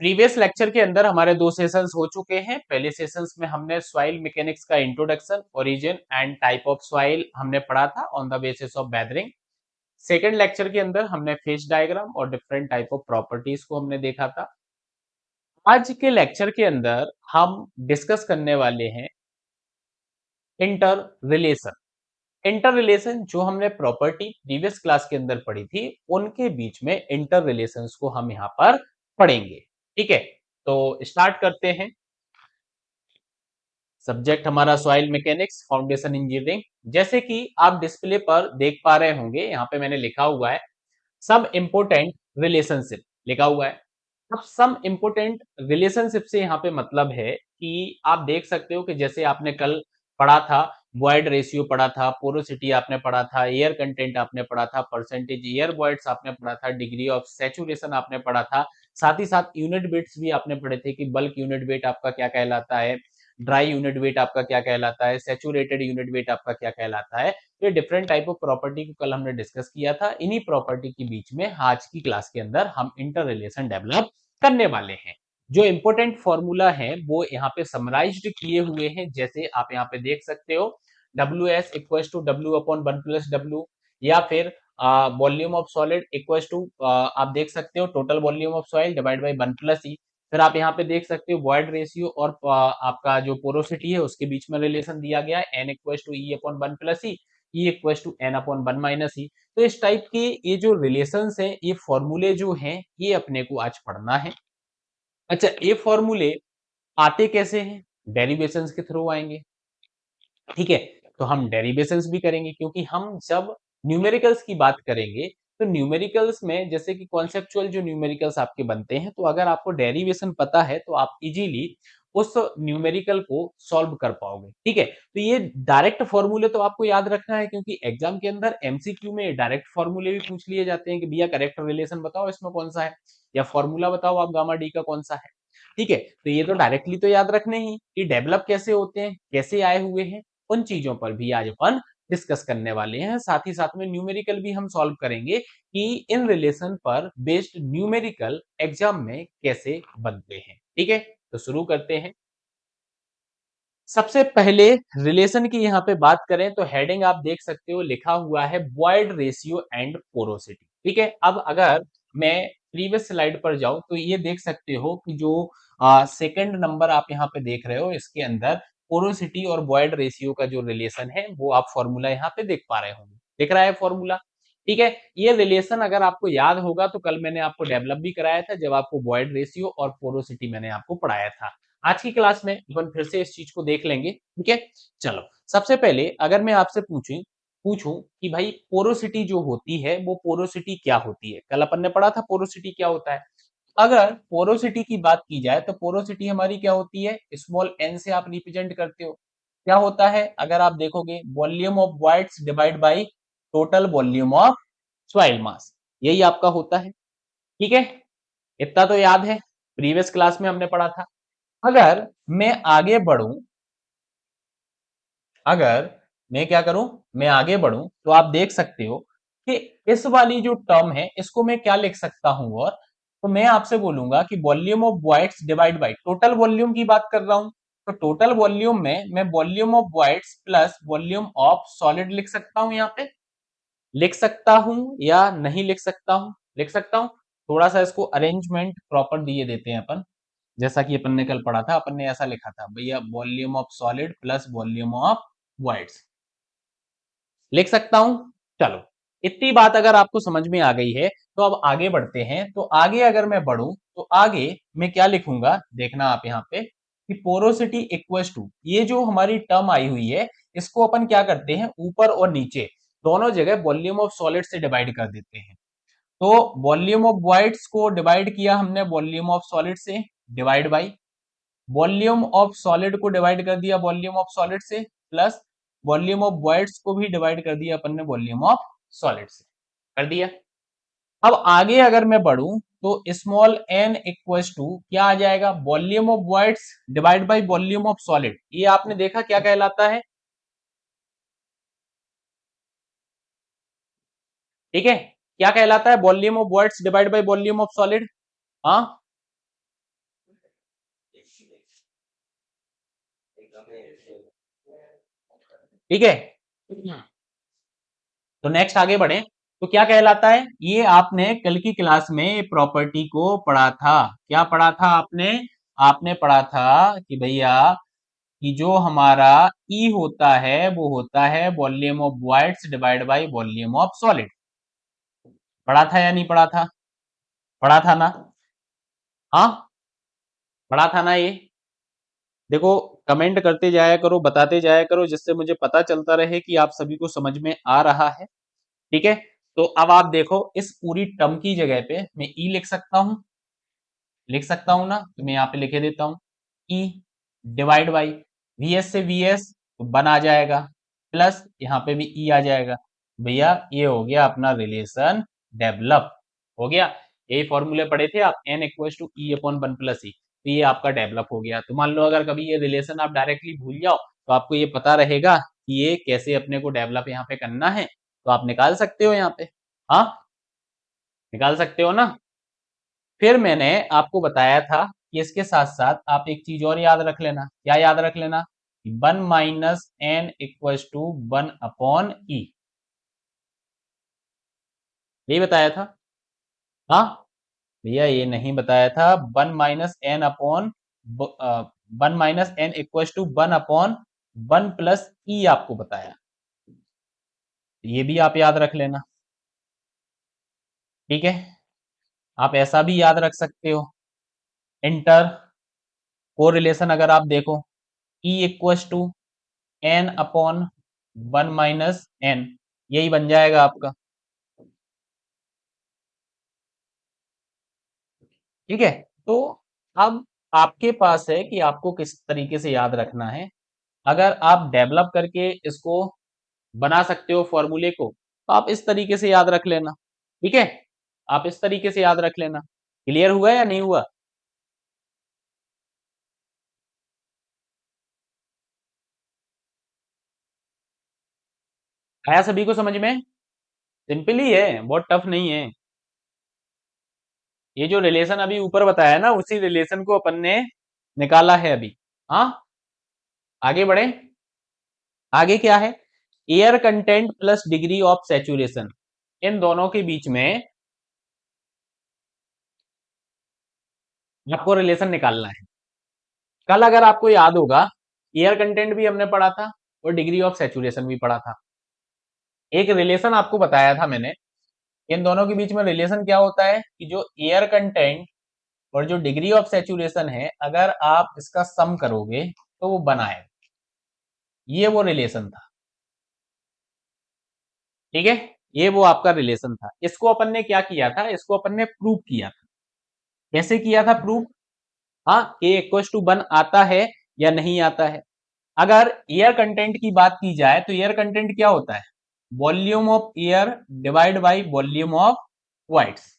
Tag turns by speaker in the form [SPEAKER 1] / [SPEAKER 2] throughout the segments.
[SPEAKER 1] Previous lecture के अंदर हमारे दो सेशंस हो चुके हैं। पहले सेशंस में हमने सॉइल मैकेनिक्स का introduction, origin and type of soil हमने पढ़ा था on the basis of weathering. Second lecture के अंदर हमने फेज डायग्राम और डिफरेंट टाइप ऑफ प्रॉपर्टीज को हमने देखा था। आज के लेक्चर के अंदर हम डिस्कस करने वाले हैं इंटर रिलेशन। इंटर रिलेशन जो हमने प्रॉपर्टी प्रीवियस क्लास के अंदर पढ़ी थी, उनके बीच में इंटर रिलेशंस को हम यहाँ पर पढ़ेंगे। ठीक है, तो स्टार्ट करते हैं। सब्जेक्ट हमारा सॉइल मैकेनिक्स फाउंडेशन इंजीनियरिंग। जैसे कि आप डिस्प्ले पर देख पा रहे होंगे, यहाँ पे मैंने लिखा हुआ है सम इम्पोर्टेंट रिलेशनशिप लिखा हुआ है। अब सम इम्पोर्टेंट रिलेशनशिप से यहाँ पे मतलब है कि आप देख सकते हो कि जैसे आपने कल पढ़ा था, वॉइड रेशियो पढ़ा था, पोरोसिटी आपने पढ़ा था, एयर कंटेंट आपने पढ़ा था, परसेंटेज एयर वॉइड्स आपने पढ़ा था, डिग्री ऑफ सैचुरेशन आपने पढ़ा था, साथ ही साथ यूनिट वेट्स भी आपने पढ़े थे कि बल्क यूनिट वेट आपका क्या कहलाता है, ड्राई यूनिट वेट आपका क्या कहलाता है, सैचुरेटेड यूनिट वेट आपका क्या कहलाता है। ये डिफरेंट टाइप ऑफ प्रॉपर्टी को कल हमने डिस्कस किया था। इन्हीं प्रॉपर्टी के बीच में आज की क्लास के अंदर हम इंटर रिलेशन डेवलप करने वाले हैं। जो इंपॉर्टेंट फॉर्मूला है वो यहाँ पे समराइज्ड किए हुए हैं, जैसे आप यहाँ पे देख सकते हो W S equal to W upon one plus W, या फिर volume of solid equal to आप देख सकते हो total volume of soil divide by one plus E. फिर आप यहाँ पे देख सकते हो वॉइड रेशियो और आपका जो पोरोसिटी है उसके बीच में रिलेशन दिया गया है, N equal to E upon one plus E, E equal to N upon one minus E. तो इस टाइप के ये जो रिलेशंस हैं, ये फॉर्मूले जो हैं, ये अपने को आज पढ़ना है। अच्छा, ये फॉर्मूले आते कैसे हैं? डेरिवेशंस के थ्रू आएंगे। ठीक है, तो हम डेरिवेशंस भी करेंगे, क्योंकि हम जब न्यूमेरिकल्स की बात करेंगे तो न्यूमेरिकल्स में जैसे कि कॉन्सेप्चुअल जो न्यूमेरिकल्स आपके बनते हैं, तो अगर आपको डेरिवेशन पता है तो आप इजीली उस न्यूमेरिकल को सॉल्व कर पाओगे। ठीक है, तो ये डायरेक्ट फॉर्मूले तो आपको याद रखना है, क्योंकि एग्जाम के अंदर एमसीक्यू में डायरेक्ट फॉर्मूले भी पूछ लिए जाते हैं कि भैया करेक्ट रिलेशन बताओ इसमें कौन सा है, या फॉर्मूला बताओ आप गामा डी का कौन सा है। ठीक है, तो ये तो डायरेक्टली तो याद रखने ही, ये डेवलप कैसे होते हैं, कैसे आए हुए हैं, उन चीजों पर भी आज अपन डिस्कस करने वाले हैं। साथ ही साथ में न्यूमेरिकल भी हम सॉल्व करेंगे कि इन रिलेशन पर बेस्ड न्यूमेरिकल एग्जाम में कैसे बनते हैं। ठीक है, तो शुरू करते हैं। सबसे पहले रिलेशन की यहाँ पे बात करें तो हेडिंग आप देख सकते हो लिखा हुआ है वॉइड रेशियो एंड पोरोसिटी। ठीक है, अब अगर मैं प्रीवियस स्लाइड पर जाऊं तो ये देख सकते हो कि जो सेकंड नंबर आप यहाँ पे देख रहे हो, इसके अंदर पोरोसिटी और वॉइड रेशियो का जो रिलेशन है वो आप फॉर्मूला यहाँ पे देख पा रहे होंगे, दिख रहा है फॉर्मूला। ठीक है, ये रिलेशन अगर आपको याद होगा तो कल मैंने आपको डेवलप भी कराया था जब आपको वॉइड रेशियो और पोरोसिटी मैंने आपको पढ़ाया था। आज की क्लास में अपन फिर से इस चीज को देख लेंगे। ठीक है, चलो सबसे पहले अगर मैं आपसे पूछूं पूछूं कि भाई पोरोसिटी जो होती है वो पोरोसिटी क्या होती है, कल अपन ने पढ़ा था पोरोसिटी क्या होता है। अगर पोरोसिटी की बात की जाए तो पोरोसिटी हमारी क्या होती है, स्मॉल एन से आप रिप्रेजेंट करते हो। क्या होता है, अगर आप देखोगे volume of voids divide by total volume of soil मास, यही आपका होता है। ठीक है, इतना तो याद है, प्रीवियस क्लास में हमने पढ़ा था। अगर मैं आगे बढ़ूं अगर मैं क्या करूं, मैं आगे बढ़ूं तो आप देख सकते हो कि इस वाली जो टर्म है इसको मैं क्या लिख सकता हूं, और तो मैं आपसे बोलूंगा कि volume of voids divide by total volume की बात कर रहा हूं, तो टोटल वॉल्यूम में मैं volume of voids plus volume of solid लिख सकता हूं। यहाँ पे लिख सकता हूं या नहीं लिख सकता हूं, लिख सकता हूं। थोड़ा सा इसको अरेंजमेंट प्रॉपर दिए देते हैं अपन, जैसा कि अपन ने कल पढ़ा था, अपन ने ऐसा लिखा था भैया volume of solid plus volume of voids, लिख सकता हूं। चलो, इतनी बात अगर आपको समझ में आ गई है तो अब आगे बढ़ते हैं। तो आगे अगर मैं बढ़ूं तो आगे मैं क्या लिखूंगा, देखना आप यहाँ पे कि पोरोसिटी इक्वल्स टू, ये जो हमारी टर्म आई हुई है इसको अपन क्या करते हैं, ऊपर और नीचे दोनों जगह वॉल्यूम ऑफ सॉलिड से डिवाइड कर देते हैं। तो वॉल्यूम ऑफ वॉइड्स को डिवाइड किया हमने वॉल्यूम ऑफ सॉलिड से, divide by volume of solid को डिवाइड कर दिया वॉल्यूम ऑफ सॉलिड से, प्लस वॉल्यूम ऑफ वॉइड्स को भी डिवाइड कर दिया अपन ने वॉल्यूम ऑफ सॉलिड से, कर दिया। अब आगे अगर मैं बढ़ूं तो स्मॉल एन इक्वल्स टू क्या आ जाएगा, volume of voids divide by volume of solid. ये आपने देखा क्या कहलाता है, ठीक है, क्या कहलाता है, volume of voids divide by volume of solid. हाँ, ठीक है। तो नेक्स्ट आगे बढ़े, तो क्या कहलाता है, ये आपने कल की क्लास में प्रॉपर्टी को पढ़ा था। क्या पढ़ा था आपने? आपने पढ़ा था कि भैया कि जो हमारा ई होता है वो होता है volume of voids divide by volume of solid. पढ़ा था या नहीं पढ़ा था? पढ़ा था ना? हाँ, पढ़ा था ना ये? देखो, कमेंट करते जाया करो, बताते जाया करो, जिससे मुझे पता चलता रहे कि आप सभी को समझ में आ रहा है। ठीक है। तो अब आप देखो, इस पूरी टर्म की जगह पे मैं ई लिख सकता हूं, लिख सकता हूं ना, तो मैं यहाँ पे लिखे देता हूं ई डिवाइड बाई वीएस से वीएस तो वन आ जाएगा, प्लस यहाँ पे भी ई आ जाएगा। भैया ये हो गया अपना रिलेशन डेवलप, हो गया। यही फॉर्मूले पढ़े थे आप, N equal to E upon one plus E, तो ये आपका डेवलप हो गया। तो मान लो अगर कभी ये रिलेशन आप डायरेक्टली भूल जाओ तो आपको ये पता रहेगा कि ये कैसे अपने को डेवलप यहाँ पे करना है, तो आप निकाल सकते हो यहाँ पे। हाँ, निकाल सकते हो ना। फिर मैंने आपको बताया था कि इसके साथ साथ आप एक चीज और याद रख लेना। क्या याद रख लेना? One minus N equal to one upon E, यही बताया था। हाँ भैया, ये नहीं बताया था। One minus N upon one minus N equal to one upon one plus E आपको बताया, ये भी आप याद रख लेना। ठीक है। आप ऐसा भी याद रख सकते हो, इंटर को रिलेशन अगर आप देखो, e equal to N upon one minus n, यही बन जाएगा आपका। ठीक है। तो अब आपके पास है कि आपको किस तरीके से याद रखना है। अगर आप डेवलप करके इसको बना सकते हो फॉर्मूले को, तो आप इस तरीके से याद रख लेना। ठीक है, आप इस तरीके से याद रख लेना। क्लियर हुआ या नहीं हुआ? आया सभी को समझ में? सिंपल ही है, बहुत टफ नहीं है। ये जो रिलेशन अभी ऊपर बताया ना, उसी रिलेशन को अपन ने निकाला है अभी। हाँ, आगे बढ़े। आगे क्या है? Air content plus degree of saturation, इन दोनों के बीच में आपको रिलेशन निकालना है। कल अगर आपको याद होगा, एयर कंटेंट भी हमने पढ़ा था और डिग्री ऑफ सैचुरेशन भी पढ़ा था। एक रिलेशन आपको बताया था मैंने, इन दोनों के बीच में रिलेशन क्या होता है कि जो एयर कंटेंट और जो डिग्री ऑफ सैचुरेशन है, अगर आप इसका सम करोगे तो वो बनाए, ये वो रिलेशन था। ठीक है, ये वो आपका रिलेशन था। इसको अपन ने क्या किया था, इसको अपन ने प्रूव किया था। कैसे किया था प्रूव? हाँ, के इक्वल टू वन आता है या नहीं आता है। अगर एयर कंटेंट की बात की जाए तो एयर कंटेंट क्या होता है? Volume of air divide by volume of voids,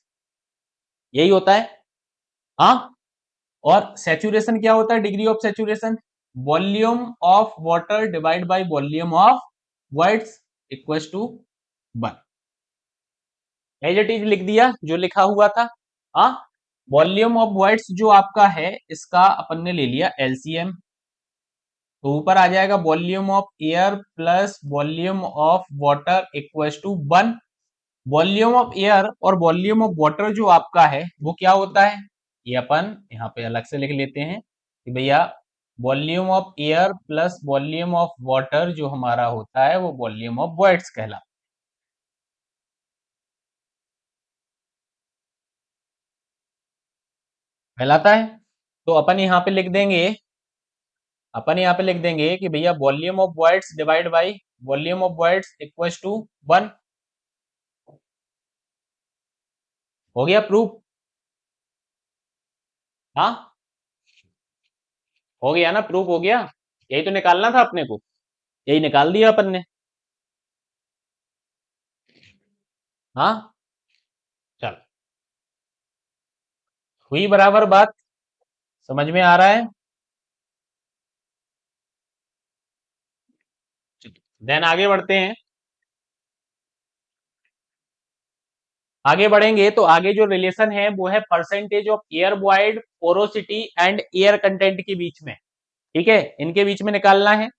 [SPEAKER 1] यही होता है। हाँ, और सैचुरेशन क्या होता है? Degree of saturation volume of water divide by volume of voids equal to one. As it is लिख दिया जो लिखा हुआ था। हाँ, वॉल्यूम ऑफ वाइट्स जो आपका है, इसका अपन ने ले लिया एलसीएम, तो ऊपर आ जाएगा volume of air plus volume of water equal to one. Volume of air और वॉल्यूम ऑफ वाटर जो आपका है वो क्या होता है, ये अपन यहाँ पे अलग से लिख लेते हैं कि भैया volume of air plus volume of water जो हमारा होता है वो वॉल्यूम ऑफ वर्ड्स कहलाता है। तो अपन यहाँ पे लिख देंगे, अपन यहाँ पे लिख देंगे कि भैया volume of voids divide by volume of voids equal to one. हो गया प्रूफ? हाँ, हो गया ना, प्रूफ हो गया। यही तो निकालना था अपने को, यही निकाल दिया अपन ने। हाँ, चल, हुई बराबर बात, समझ में आ रहा है? देन आगे बढ़ते हैं। आगे बढ़ेंगे तो आगे जो रिलेशन है वो है percentage of air void porosity and air content के बीच में। ठीक है, इनके बीच में निकालना है।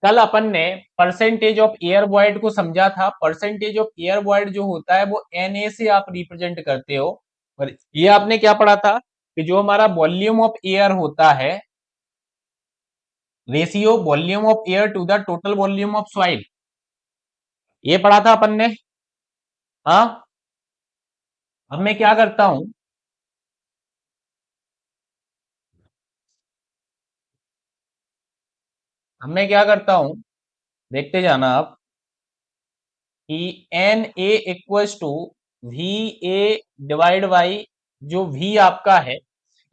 [SPEAKER 1] कल अपन ने परसेंटेज ऑफ एयर वॉइड को समझा था। परसेंटेज ऑफ एयर वॉइड जो होता है वो Na से आप रिप्रेजेंट करते हो। और ये आपने क्या पढ़ा था कि जो हमारा वॉल्यूम ऑफ एयर होता है, ratio volume of air to the total volume of soil, ये पढ़ा था अपन ने। हाँ, अब मैं क्या करता हूं, देखते जाना आप कि n a equals to v a divide by जो वी आपका है,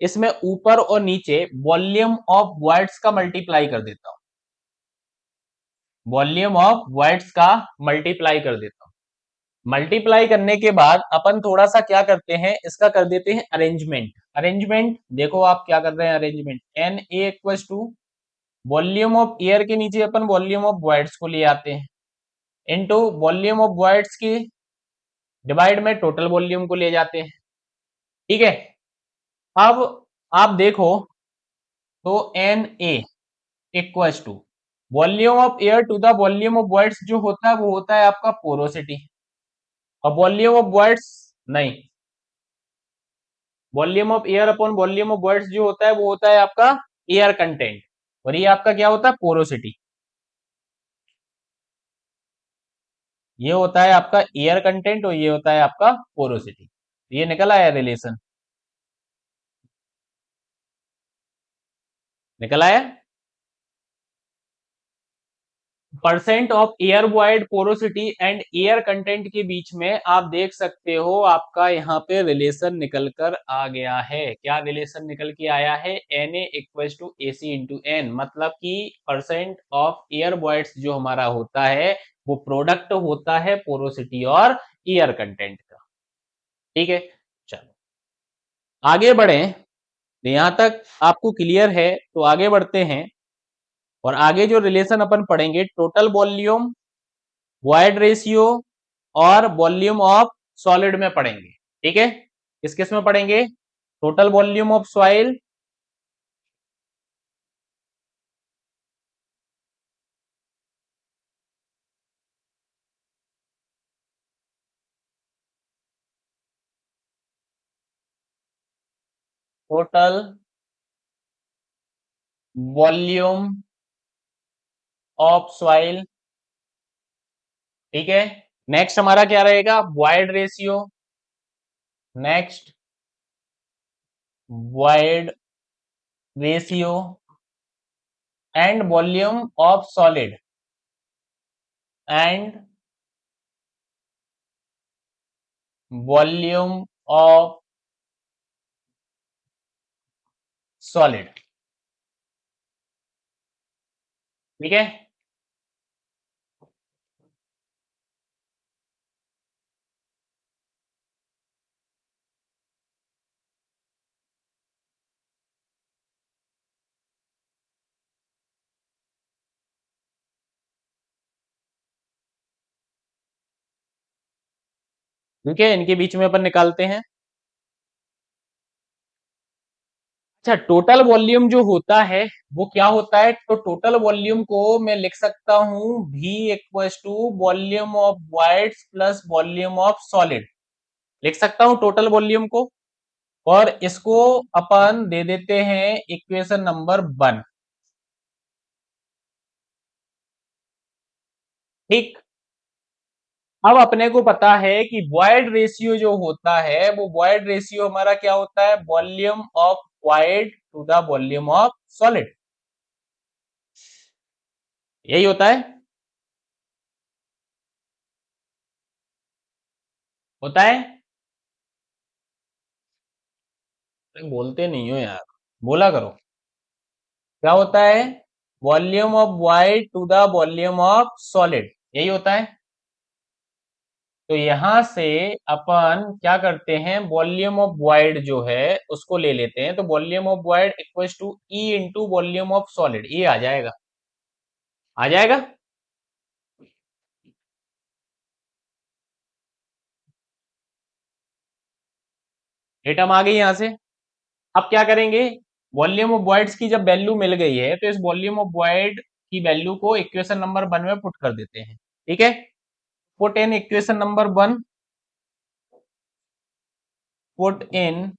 [SPEAKER 1] इसमें ऊपर और नीचे वॉल्यूम ऑफ वॉइड्स का मल्टीप्लाई कर देता हूं, वॉल्यूम ऑफ वॉइड्स का मल्टीप्लाई कर देता हूं। मल्टीप्लाई करने के बाद अपन थोड़ा सा क्या करते हैं, इसका कर देते हैं अरेंजमेंट। अरेंजमेंट देखो आप क्या कर रहे हैं, arrangement n a equals to volume of air के नीचे अपन वॉल्यूम ऑफ वॉइड्स को ले आते हैं, इनटू वॉल्यूम ऑफ वॉइड्स की डिवाइड में टोटल वॉल्यूम को ले जाते हैं। ठीक है, अब आप देखो तो n a equals to volume of air to the volume of voids जो होता है वो होता है आपका पोरोसिटी, और वॉल्यूम ऑफ वॉइड्स नहीं, volume of air upon volume of voids जो होता है वो होता है आपका एयर कंटेंट, और ये आपका क्या होता है, पोरोसिटी। ये होता है आपका एयर कंटेंट और ये होता है आपका पोरोसिटी। ये निकल आया रिलेशन, निकल आया। Percent of air void porosity and air content के बीच में आप देख सकते हो आपका यहाँ पे रिलेशन निकल कर आ गया है। क्या रिलेशन निकल के आया है, Na equals to AC into n, मतलब कि परसेंट ऑफ एयर वॉइड्स जो हमारा होता है वो प्रोडक्ट होता है पोरोसिटी और एयर कंटेंट का। ठीक है, चलो आगे बढ़े, यहां तक आपको क्लियर है तो आगे बढ़ते हैं। और आगे जो रिलेशन अपन पढ़ेंगे टोटल वॉल्यूम, वॉइड रेशियो और वॉल्यूम ऑफ सॉलिड में पढ़ेंगे। ठीक है, किस किस में पढ़ेंगे, total volume of soil, total volume of soil. ठीक है, नेक्स्ट हमारा क्या रहेगा, void ratio, next void ratio and volume of solid, and volume of solid. ठीक है, ठीक है, इनके बीच में अपन निकालते हैं। अच्छा, टोटल वॉल्यूम जो होता है वो क्या होता है, तो टोटल वॉल्यूम को मैं लिख सकता हूं V equals to volume of voids plus volume of solid, लिख सकता हूं टोटल वॉल्यूम को। और इसको अपन दे देते हैं इक्वेशन नंबर 1। ठीक, अब अपने को पता है कि वॉइड रेशियो जो होता है वो वॉइड रेशियो हमारा क्या होता है, volume of void to the volume of solid, यही होता है, होता है। बोलते नहीं हो यार, बोला करो, क्या होता है, volume of void to the volume of solid, यही होता है। तो यहां से अपन क्या करते हैं, वॉल्यूम ऑफ वाइड जो है उसको ले लेते हैं, तो volume of void equals to e into volume of solid, ये आ जाएगा, आ जाएगा। एटम आ गई यहां से। अब क्या करेंगे, वॉल्यूम ऑफ वॉइड्स की जब वैल्यू मिल गई है तो इस वॉल्यूम ऑफ वॉइड की वैल्यू को इक्वेशन नंबर 1 में पुट कर देते हैं। ठीक है, put in equation number 1, put in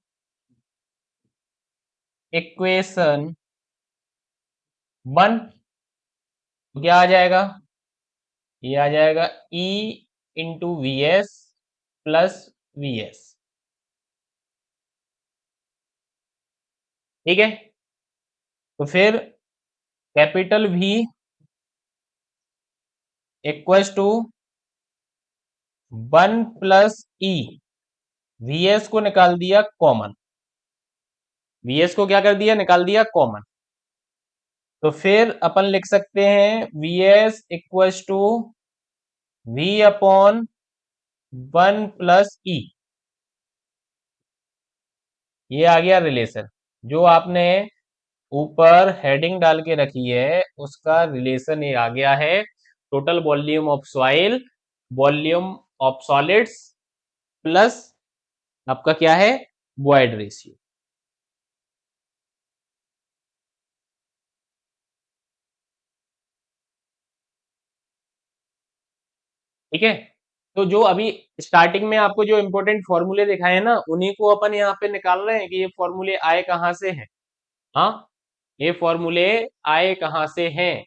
[SPEAKER 1] equation 1, क्या आ जाएगा, ये आ जाएगा E into v s plus v s. ठीक है, तो फिर capital V equals to 1 plus e, v s को निकाल दिया कॉमन, वी एस को क्या कर दिया, निकाल दिया कॉमन। तो फिर अपन लिख सकते हैं V S equals to V upon 1 plus E, ये आ गया रिलेशन। जो आपने ऊपर हेडिंग डाल के रखी है उसका रिलेशन ये आ गया है, total volume of soil, volume of solids plus आपका क्या है, वॉइड रेशियो। ठीक है, तो जो अभी स्टार्टिंग में आपको जो इंपॉर्टेंट फॉर्मूले दिखाए हैं ना, उन्हीं को अपन यहाँ पे निकाल रहे हैं कि ये फॉर्मूले आए कहाँ से हैं। हाँ, ये फॉर्मूले आए कहाँ से हैं।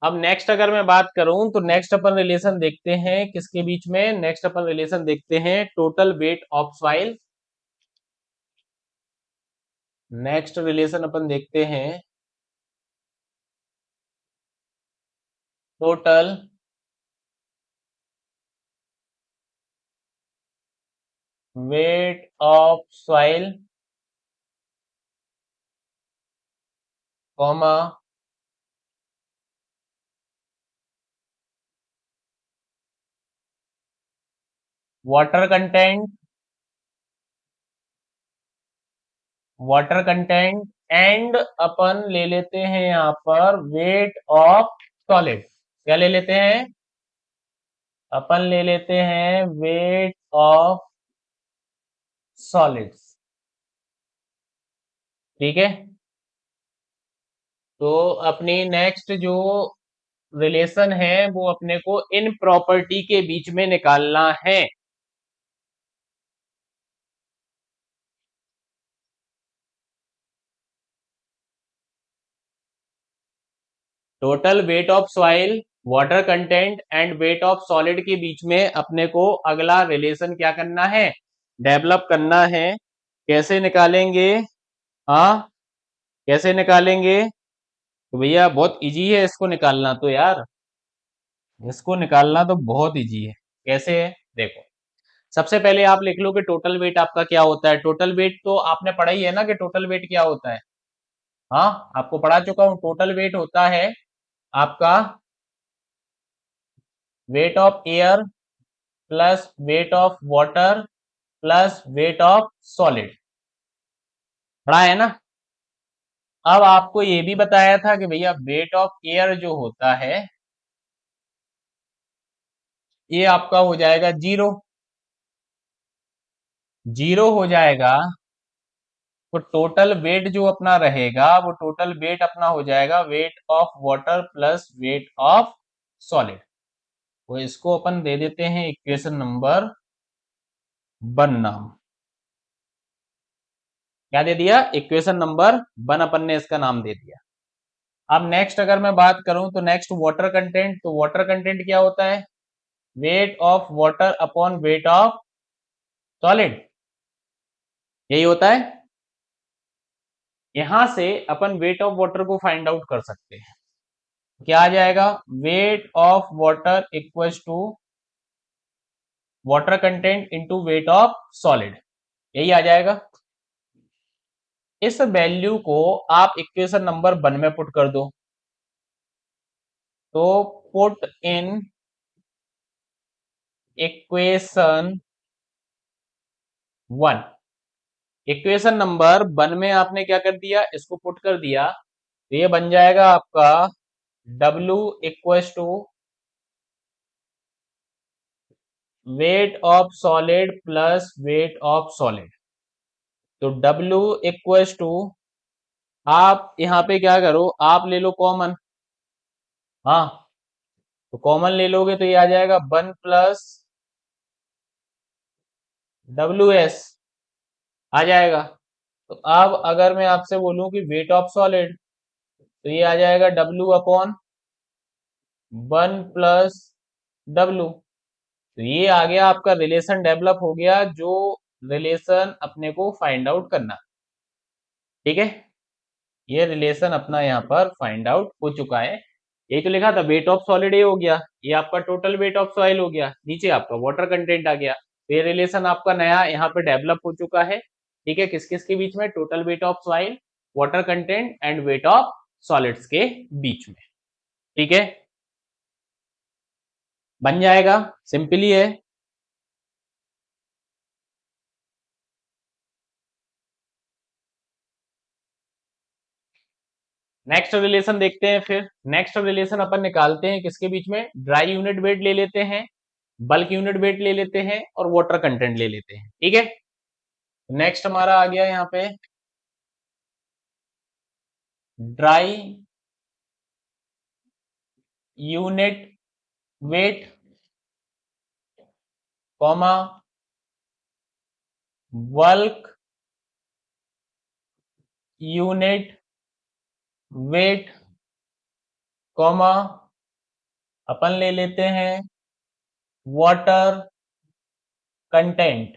[SPEAKER 1] अब नेक्स्ट अगर मैं बात करूं तो नेक्स्ट अपन रिलेशन देखते हैं किसके बीच में, नेक्स्ट अपन रिलेशन देखते हैं total weight of soil. Next relation अपन देखते हैं total weight of soil comma water content, water content and अपन ले लेते हैं यहां पर वेट ऑफ सॉलिड। क्या ले लेते हैं, अपन ले लेते हैं वेट ऑफ सॉलिड्स। ठीक है, तो अपनी नेक्स्ट जो रिलेशन है वो अपने को इन प्रॉपर्टी के बीच में निकालना है। Total weight of soil, water content and wait of solid के बीच में अपने को अगला रिलेशन क्या करना है, डेवलप करना है। कैसे निकालेंगे, हाँ कैसे निकालेंगे, तो भैया बहुत इजी है इसको निकालना तो यार, इसको निकालना तो बहुत इजी है। कैसे है देखो, सबसे पहले आप लिख लो कि टोटल वेट आपका क्या होता है। टोटल वेट तो आपने पढ़ा ही है ना कि टोटल वेट क्या होता है। हाँ, आपको पढ़ा चुका हूं, टोटल वेट होता है आपका weight of air plus weight of water plus weight of solid, पढ़ा है ना। अब आपको ये भी बताया था कि भैया वेट ऑफ एयर जो होता है ये आपका हो जाएगा जीरो, जीरो हो जाएगा तो टोटल वेट जो अपना रहेगा वो टोटल वेट अपना हो जाएगा weight of water plus weight of solid. तो इसको अपन दे देते हैं इक्वेशन नंबर 1 नाम। क्या दे दिया, इक्वेशन नंबर 1 अपन ने इसका नाम दे दिया। अब नेक्स्ट अगर मैं बात करूं तो नेक्स्ट वाटर कंटेंट, तो वाटर कंटेंट क्या होता है, weight of water upon weight of solid, यही होता है। यहां से अपन वेट ऑफ वाटर को फाइंड आउट कर सकते हैं। क्या आ जाएगा, weight of water equals to water content into weight of solid, यही आ जाएगा। इस वैल्यू को आप इक्वेशन नंबर 1 में पुट कर दो, तो put in equation 1, equation number 1 में आपने क्या कर दिया, इसको पुट कर दिया, तो ये बन जाएगा आपका W equals to weight of solid plus weight of solid. तो W इक्वल्स टू, आप यहाँ पे क्या करो, आप ले लो कॉमन। हाँ, तो कॉमन ले लोगे तो ये आ जाएगा 1 + WS आ जाएगा। तो अब अगर मैं आपसे बोलूं कि वेट ऑफ सॉलिड, तो ये आ जाएगा W/1 + W। तो ये आ गया आपका रिलेशन, डेवलप हो गया जो रिलेशन अपने को फाइंड आउट करना। ठीक है, ये रिलेशन अपना यहाँ पर फाइंड आउट हो चुका है। यही तो लिखा था, वेट ऑफ सॉलिड ये हो गया, ये आपका टोटल वेट ऑफ सॉइल हो गया, नीचे आपका वाटर कंटेंट आ गया। तो ये रिलेशन आपका नया यहाँ पे डेवलप हो चुका है। ठीक है, किस किस के बीच में, total weight of soil, water content and wait of solids के बीच में। ठीक है, बन जाएगा, सिंपल ही है। नेक्स्ट रिलेशन देखते हैं फिर। नेक्स्ट रिलेशन अपन निकालते हैं किसके बीच में, ड्राई यूनिट वेट ले लेते हैं, बल्क यूनिट वेट ले लेते हैं और वाटर कंटेंट ले लेते हैं। ठीक है, नेक्स्ट हमारा आ गया यहाँ पे dry unit weight comma bulk unit weight comma अपन ले लेते हैं वाटर कंटेंट।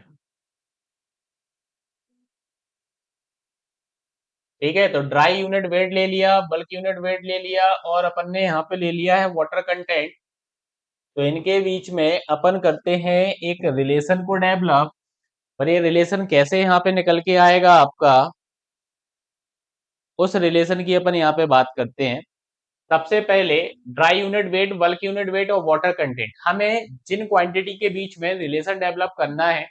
[SPEAKER 1] ठीक है, तो ड्राई यूनिट वेट ले लिया, बल्क यूनिट वेट ले लिया और अपन ने यहाँ पे ले लिया है वाटर कंटेंट। तो इनके बीच में अपन करते हैं एक रिलेशन को डेवलप। और ये रिलेशन कैसे यहाँ पे निकल के आएगा आपका, उस रिलेशन की अपन यहाँ पे बात करते हैं। सबसे पहले dry unit weight, bulk unit wait और वाटर कंटेंट, हमें जिन क्वांटिटी के बीच में रिलेशन डेवलप करना है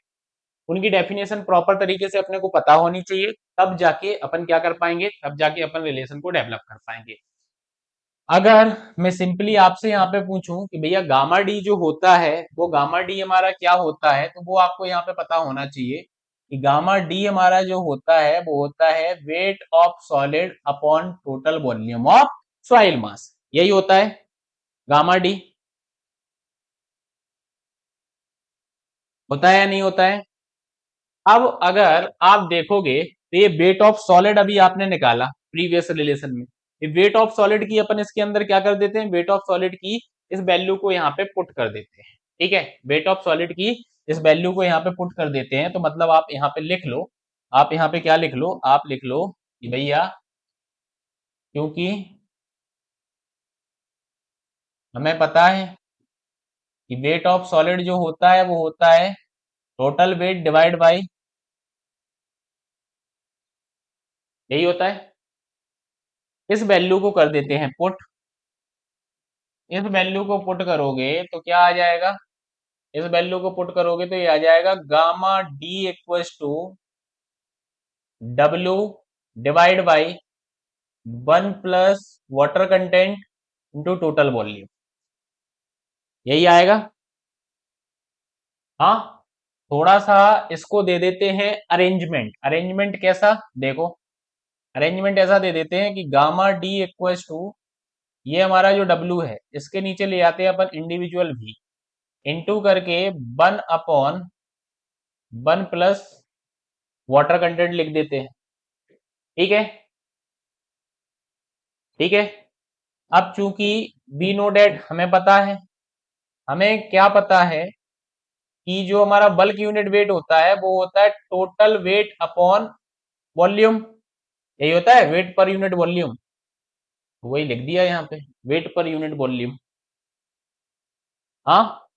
[SPEAKER 1] उनकी डेफिनेशन प्रॉपर तरीके से अपने को पता होनी चाहिए, तब जाके अपन क्या कर पाएंगे, तब जाके अपन रिलेशन को डेवलप कर पाएंगे। अगर मैं सिंपली आपसे यहाँ पे पूछूं कि भैया गामा डी जो होता है, वो गामा डी हमारा क्या होता है, तो वो आपको यहाँ पे पता होना चाहिए कि गामा डी हमारा जो होता है वो होता है weight of solid upon total volume of soil मास। यही होता है गामा डी। होता है या नहीं होता है। अब अगर आप देखोगे तो ये वेट ऑफ सॉलिड अभी आपने निकाला प्रीवियस रिलेशन में, ये वेट ऑफ सॉलिड की अपन इसके अंदर क्या कर देते हैं, वेट ऑफ सॉलिड की इस वैल्यू को यहाँ पे पुट कर देते हैं। ठीक है, वेट ऑफ सॉलिड की इस वैल्यू को यहाँ पे पुट कर देते हैं, तो मतलब आप यहाँ पे लिख लो, आप यहाँ पे क्या लिख लो, आप लिख लो कि भैया क्योंकि हमें पता है कि वेट ऑफ सॉलिड जो होता है वो होता है टोटल वेट डिवाइड बाई, यही होता है। इस वैल्यू को कर देते हैं पुट, इस वैल्यू को पुट करोगे तो क्या आ जाएगा, इस वैल्यू को पुट करोगे तो ये आ जाएगा गामा डी इक्वल्स टू डब्ल्यू divide by 1 + water content into total volume, यही आएगा। हाँ, थोड़ा सा इसको दे देते हैं अरेंजमेंट। अरेंजमेंट कैसा, देखो अरेंजमेंट ऐसा दे देते हैं कि गामा डी इक्वल्स टू, ये हमारा जो डब्ल्यू है इसके नीचे ले आते हैं अपन इंडिविजुअल भी, इंटू करके 1/1 + वाटर कंटेंट लिख देते हैं। ठीक है, ठीक है। अब चूंकि वी नो डेट हमें पता है, हमें क्या पता है कि जो हमारा बल्क यूनिट वेट होता है वो होता है टोटल वेट अपॉन वॉल्यूम, यही होता है वेट पर यूनिट वॉल्यूम। वही लिख दिया यहाँ पे, वेट पर यूनिट वॉल्यूम। हाँ,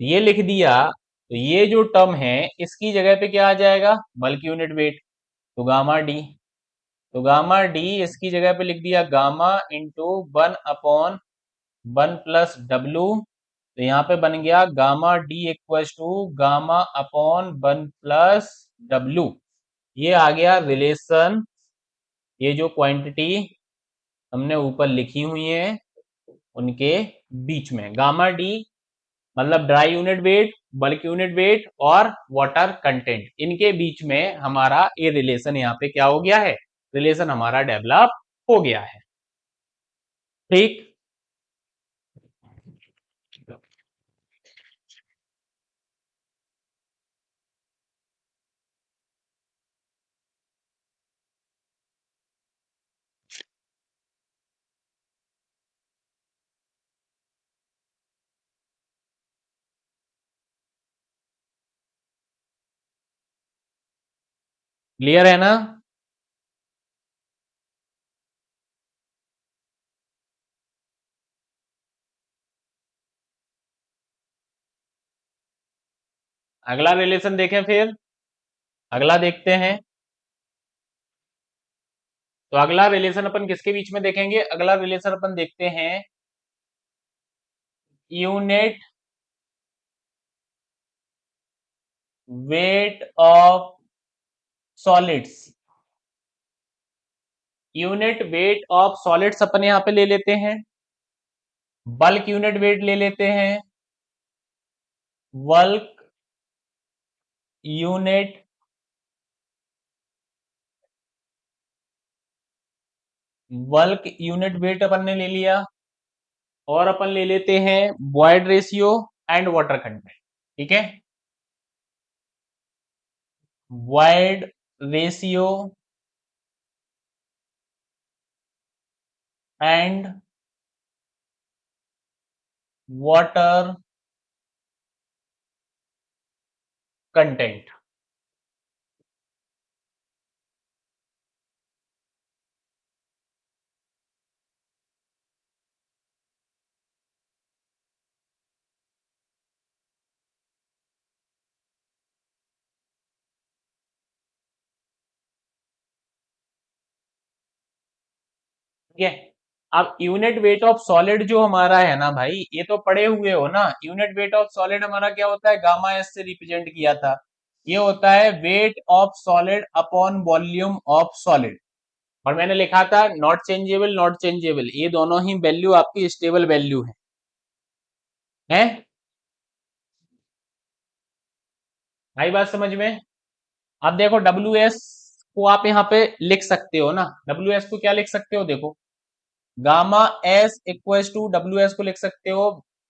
[SPEAKER 1] ये लिख दिया, तो ये जो टर्म है इसकी जगह पे क्या आ जाएगा, बल्क यूनिट वेट, तो गामा डी, तो गामा डी इसकी जगह पे लिख दिया गामा इंटू 1/1 + W। तो यहाँ पे बन गया gamma d equals to gamma upon 1 + W। ये आ गया रिलेशन, ये जो क्वांटिटी हमने ऊपर लिखी हुई है उनके बीच में, गामा डी मतलब dry unit weight, bulk unit wait और वाटर कंटेंट, इनके बीच में हमारा ये रिलेशन यहाँ पे क्या हो गया है, रिलेशन हमारा डेवलप हो गया है। ठीक, क्लियर है ना? अगला रिलेशन देखें फिर, अगला देखते हैं। तो अगला रिलेशन अपन किसके बीच में देखेंगे, अगला रिलेशन अपन देखते हैं unit weight of solids. Unit weight of solids अपन यहां पे ले लेते हैं, बल्क यूनिट वेट ले लेते हैं, बल्क यूनिट वेट अपन ने ले लिया, और अपन ले लेते हैं void ratio and water content. ठीक है, void ratio and water content. ठीक है, अब यूनिट वेट ऑफ सॉलिड जो हमारा है ना भाई, ये तो पढ़े हुए हो ना, यूनिट वेट ऑफ सॉलिड हमारा क्या होता है, गामा एस से रिप्रेजेंट किया था, ये होता है weight of solid upon volume of solid. और मैंने लिखा था नॉट चेंजेबल नॉट चेंजेबल, ये दोनों ही वैल्यू आपकी स्टेबल वैल्यू है? आई बात समझ में? अब देखो डब्ल्यू एस को आप यहाँ पे लिख सकते हो ना, डब्ल्यू एस को क्या लिख सकते हो, देखो gamma S equals to W S को लिख सकते हो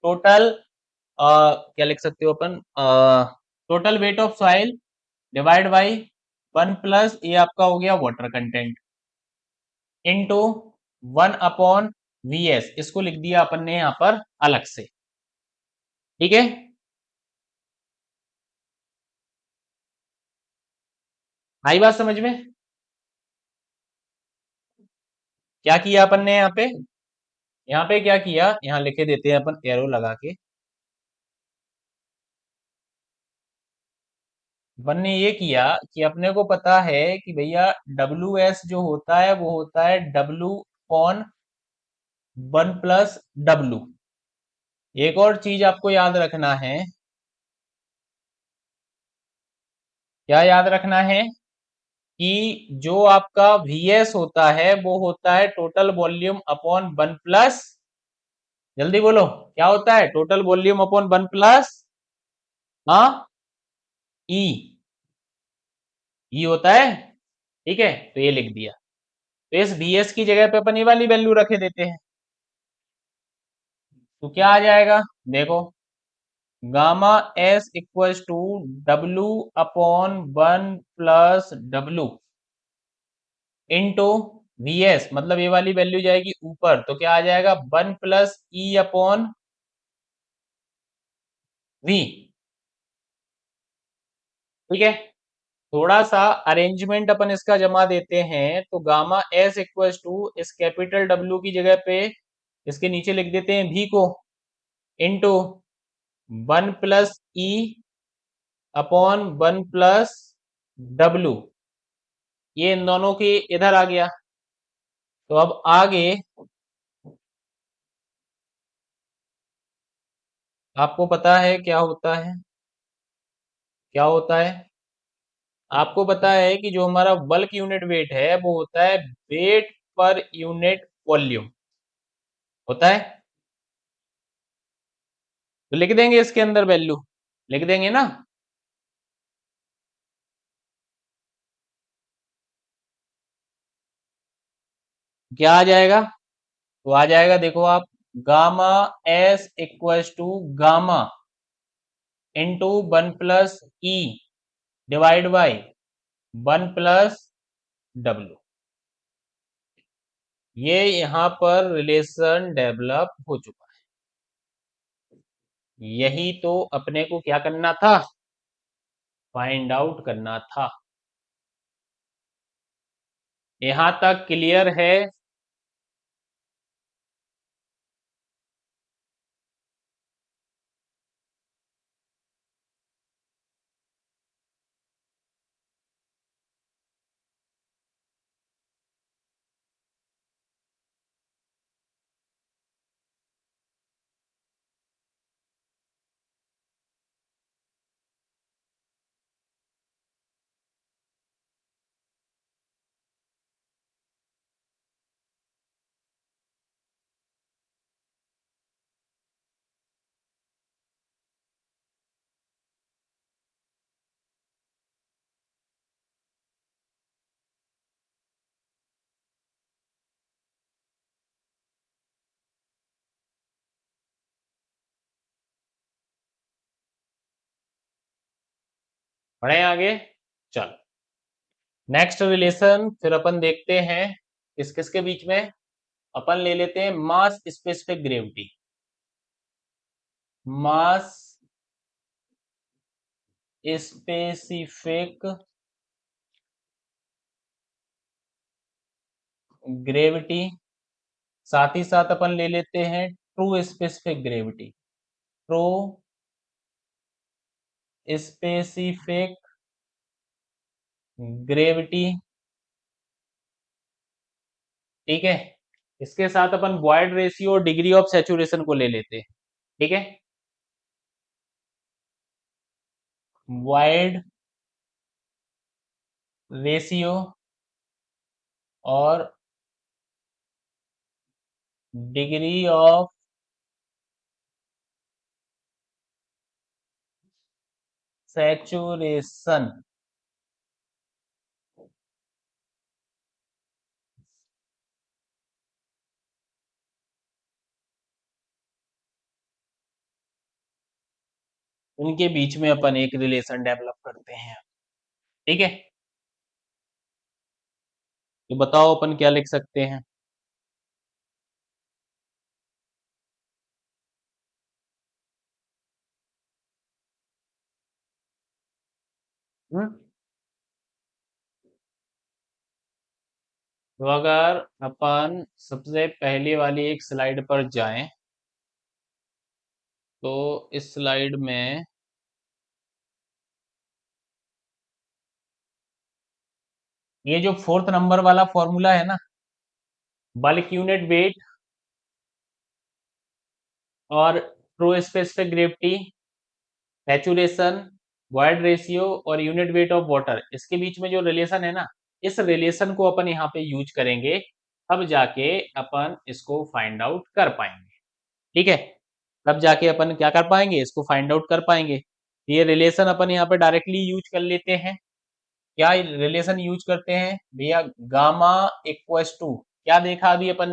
[SPEAKER 1] टोटल, क्या लिख सकते हो अपन, total weight of soil divide by 1 plus ये आपका हो गया water content into 1 upon V S, इसको लिख दिया अपन ने यहाँ पर अलग से। ठीक है, आई बात समझ में? क्या किया अपन ने यहाँ पे, यहाँ पे क्या किया, यहाँ लिखे देते हैं अपन एरो लगा के, अपन ने ये किया कि अपने को पता है कि भैया डब्ल्यू एस जो होता है वो होता है डब्ल्यू अपॉन 1 प्लस डब्ल्यू। एक और चीज आपको याद रखना है, क्या याद रखना है, कि जो आपका Vs होता है वो होता है टोटल वॉल्यूम अपॉन 1 प्लस, जल्दी बोलो क्या होता है, टोटल वॉल्यूम अपॉन 1 प्लस हाँ ई, ई होता है। ठीक है, तो ये लिख दिया, तो इस Vs की जगह पे अपन ये वाली वैल्यू रखे देते हैं, तो क्या आ जाएगा, देखो gamma S equals to W upon 1 plus डब्ल्यू इंटू वी एस, मतलब ये वाली वैल्यू जाएगी ऊपर, तो क्या आ जाएगा 1 प्लस ई अपॉन वी। ठीक है, थोड़ा सा अरेंजमेंट अपन इसका जमा देते हैं, तो गामा एस इक्वल्स टू इस कैपिटल डब्ल्यू की जगह पे इसके नीचे लिख देते हैं वी को into 1 plus E upon 1 plus W, ये इन दोनों की इधर आ गया। तो अब आगे आपको पता है क्या होता है, क्या होता है, आपको पता है कि जो हमारा बल्क यूनिट वेट है वो होता है वेट पर यूनिट वॉल्यूम होता है, तो लिख देंगे इसके अंदर वैल्यू, लिख देंगे ना। क्या आ जाएगा? तो आ जाएगा, देखो आप, gamma S equals to gamma into 1 + e divide by 1 + W। ये यहां पर रिलेशन डेवलप हो चुका है। यही तो अपने को क्या करना था, फाइंड आउट करना था। यहां तक क्लियर है? बढ़े आगे, चल। नेक्स्ट रिलेशन फिर अपन देखते हैं किस किस के बीच में। अपन ले लेते हैं मास स्पेसिफिक ग्रेविटी। मास स्पेसिफिक ग्रेविटी, साथ ही साथ अपन ले लेते हैं true specific gravity. True specific gravity, ठीक है। इसके साथ अपन बॉयड रेशियो और डिग्री ऑफ सैचुरेशन को ले लेते हैं, ठीक है। बॉयड रेशियो और डिग्री ऑफ सैचुरेशन, उनके बीच में अपन एक रिलेशन डेवलप करते हैं, ठीक है। तो बताओ अपन क्या लिख सकते हैं। हम्म? तो अगर अपन सबसे पहले वाली एक स्लाइड पर जाएं, तो इस स्लाइड में ये जो 4th नंबर वाला फॉर्मूला है ना, बल्क यूनिट वेट और true specific gravity, saturation, void ratio और यूनिट वेट ऑफ वाटर, इसके बीच में जो रिलेशन है ना, इस रिलेशन को अपन यहाँ पे यूज करेंगे, तब जाके अपन इसको फाइंड आउट कर पाएंगे, ठीक है। तब जाके अपन क्या कर पाएंगे, इसको फाइंड आउट कर पाएंगे। ये रिलेशन अपन यहाँ पे डायरेक्टली यूज कर लेते हैं। क्या रिलेशन यूज करते हैं भैया, गामा इक्वस टू, क्या देखा अभी अपन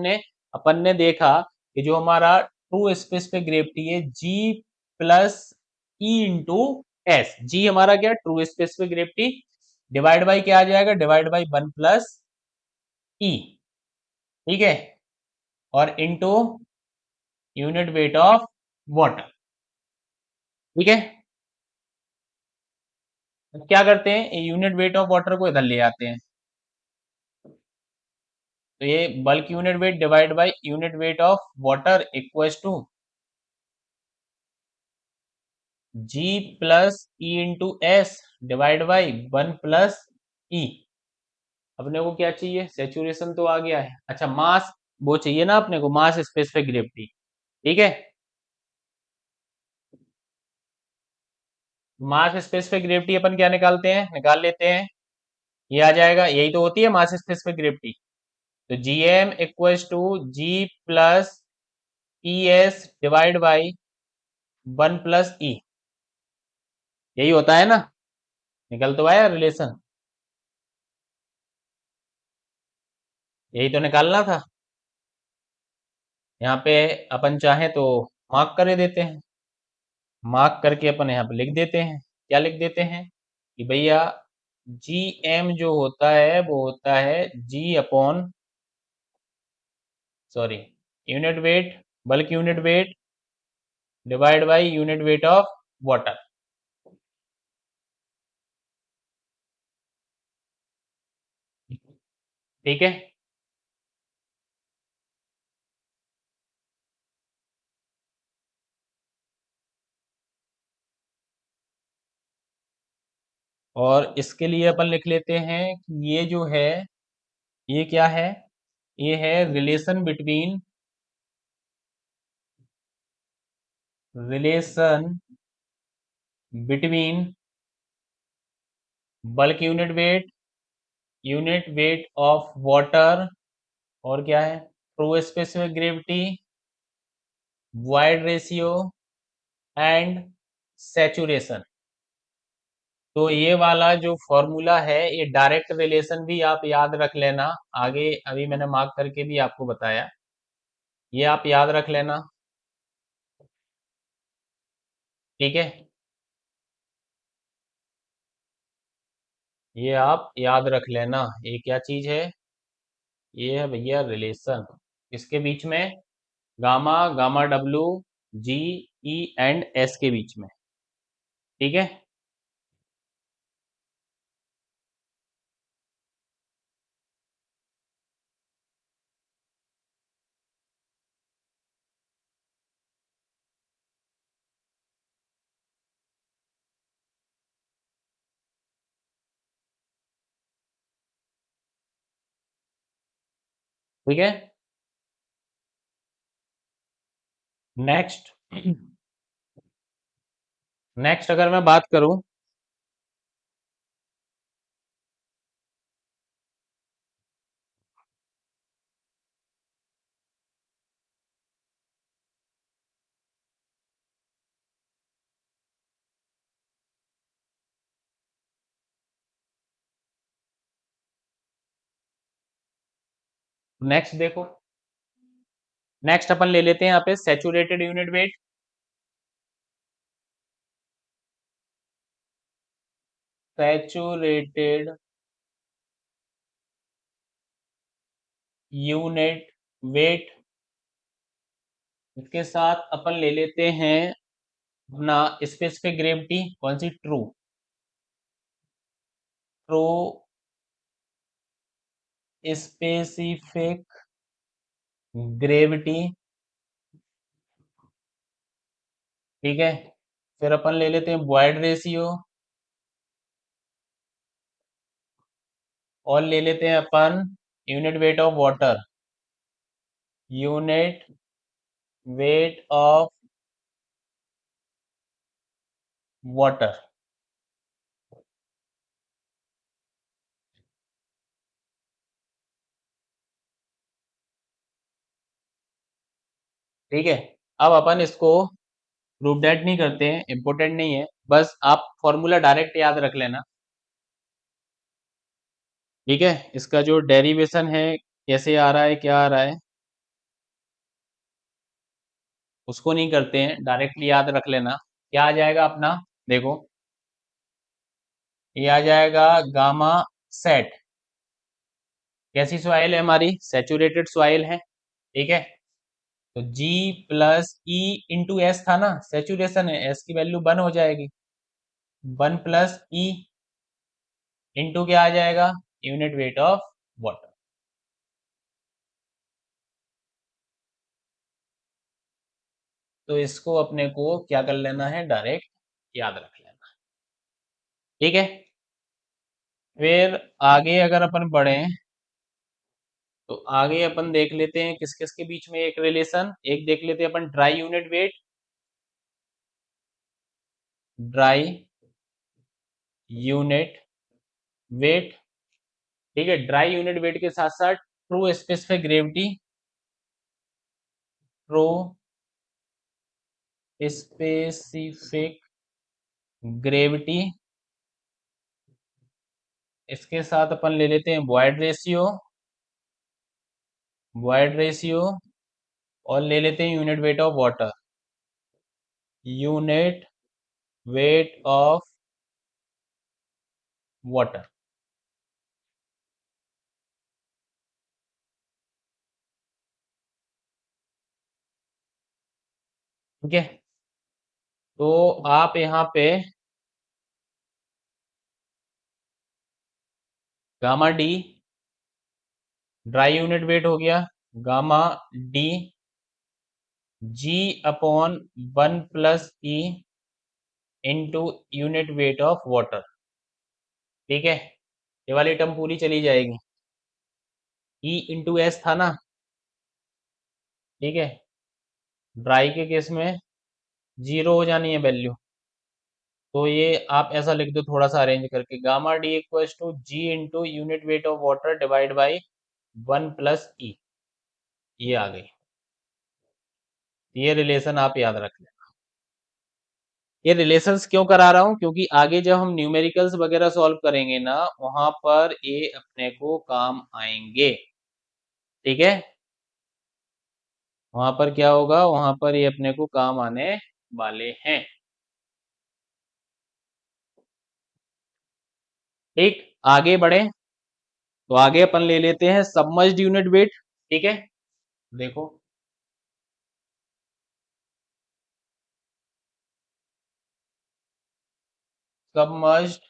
[SPEAKER 1] ने देखा कि जो हमारा ट्रू स्पेसिफिक ग्रेविटी है जी प्लस ई इंटू एस। जी हमारा क्या, true specific gravity, divide by क्या आ जाएगा, डिवाइड बाई 1 + ई, ठीक है, और into unit weight of water, ठीक है। अब क्या करते हैं, यूनिट वेट ऑफ वाटर को इधर ले आते हैं, तो ये bulk unit weight divide by unit weight of water equals to ji plus E into s divide by 1 + e. अपने को क्या चाहिए, सेचुरेशन तो आ गया है, अच्छा मास वो चाहिए ना अपने को, मास स्पेसिफिक ग्रेविटी, ठीक है। मास स्पेसिफिक ग्रेविटी अपन क्या निकालते हैं, निकाल लेते हैं, ये आ जाएगा, यही तो होती है मास स्पेसिफिक ग्रेविटी। तो G M equals to ji plus E S divide by 1 + E, यही होता है ना, निकल तो आया रिलेशन, यही तो निकालना था। यहाँ पे अपन चाहें तो मार्क कर देते हैं, मार्क करके अपन यहाँ पे लिख देते हैं, क्या लिख देते हैं कि भैया जी एम जो होता है वो होता है G upon, sorry, unit weight, bulk unit weight divide by unit weight of water. ठीक है। और इसके लिए अपन लिख लेते हैं कि ये जो है, ये क्या है, ये है relation between, relation between bulk unit weight of water, और क्या है, true specific gravity, void ratio and saturation. तो ये वाला जो फॉर्मूला है, ये डायरेक्ट रिलेशन भी आप याद रख लेना, आगे अभी मैंने मार्क करके भी आपको बताया, ये आप याद रख लेना। ठीक है, ये आप याद रख लेना, ये क्या चीज है, ये है भैया रिलेशन, किसके बीच में, गामा, गामा डब्लू, जी, ई एंड एस के बीच में। ठीक है। ठीक है। नेक्स्ट, नेक्स्ट अगर मैं बात करूं, नेक्स्ट देखो, नेक्स्ट अपन ले लेते हैं यहाँ पे saturated unit weight. Saturated unit weight, इसके साथ अपन ले लेते हैं अपना स्पेसिफिक ग्रेविटी, कौन सी, ट्रू, ट्रू स्पेसिफिक ग्रेविटी। ठीक है। फिर अपन ले लेते हैं बॉयड रेशियो, और ले लेते हैं अपन unit weight of water, unit weight of water. ठीक है। अब अपन इसको प्रूफ डेट नहीं करते हैं, इंपॉर्टेंट नहीं है, बस आप फॉर्मूला डायरेक्ट याद रख लेना। ठीक है, इसका जो डेरिवेशन है, कैसे आ रहा है, क्या आ रहा है, उसको नहीं करते हैं, डायरेक्टली याद रख लेना। क्या आ जाएगा अपना, देखो, ये आ जाएगा गामा सेट, कैसी सॉइल है हमारी, सैचुरेटेड सॉइल है। ठीक है। तो G प्लस ई इंटू एस था ना, सैचुरेशन है, एस की वैल्यू 1 हो जाएगी, 1 प्लस ई इंटू क्या आ जाएगा, यूनिट वेट ऑफ वाटर। तो इसको अपने को क्या कर लेना है, डायरेक्ट याद रख लेना। ठीक है। फिर आगे अगर अपन बढ़े, तो आगे अपन देख लेते हैं किस किस के बीच में एक रिलेशन, एक देख लेते हैं अपन dry unit weight, dry unit weight. ठीक है, ड्राई यूनिट वेट के साथ साथ true specific gravity, true specific gravity, इसके साथ अपन ले लेते हैं बॉयड रेशियो, और ले लेते हैं unit weight of water, unit weight of water. ठीक है, तो आप यहाँ पे gamma D dry unit wait हो गया, gamma D G upon 1 + E into unit weight of water. ठीक है, ये वाली टर्म पूरी चली जाएगी, ई इंटू एस था ना। ठीक है, ड्राई के केस में जीरो हो जानी है वैल्यू, तो ये आप ऐसा लिख दो थोड़ा सा अरेंज करके, gamma d equals to g into unit weight of water divide by 1 + E। ये आ गई, ये रिलेशन आप याद रख लें। ये रिलेशंस क्यों करा रहा हूं, क्योंकि आगे जब हम न्यूमेरिकल्स वगैरह सॉल्व करेंगे ना, वहां पर ये अपने को काम आएंगे। ठीक है, वहां पर क्या होगा, वहां पर ये अपने को काम आने वाले हैं। ठीक, आगे बढ़े, तो आगे अपन ले लेते हैं सबमर्ज्ड यूनिट वेट। ठीक है, देखो सबमर्ज्ड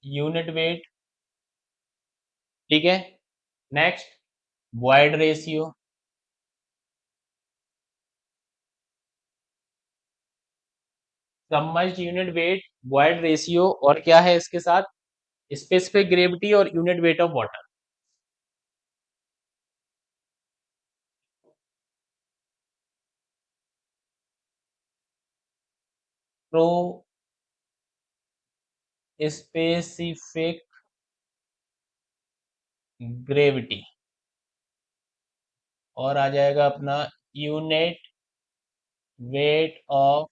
[SPEAKER 1] यूनिट वेट। ठीक है, next void ratio, submerged unit weight, void ratio, और क्या है इसके साथ, स्पेसिफिक ग्रेविटी और यूनिट वेट ऑफ वाटर। तो स्पेसिफिक ग्रेविटी, और आ जाएगा अपना यूनिट वेट ऑफ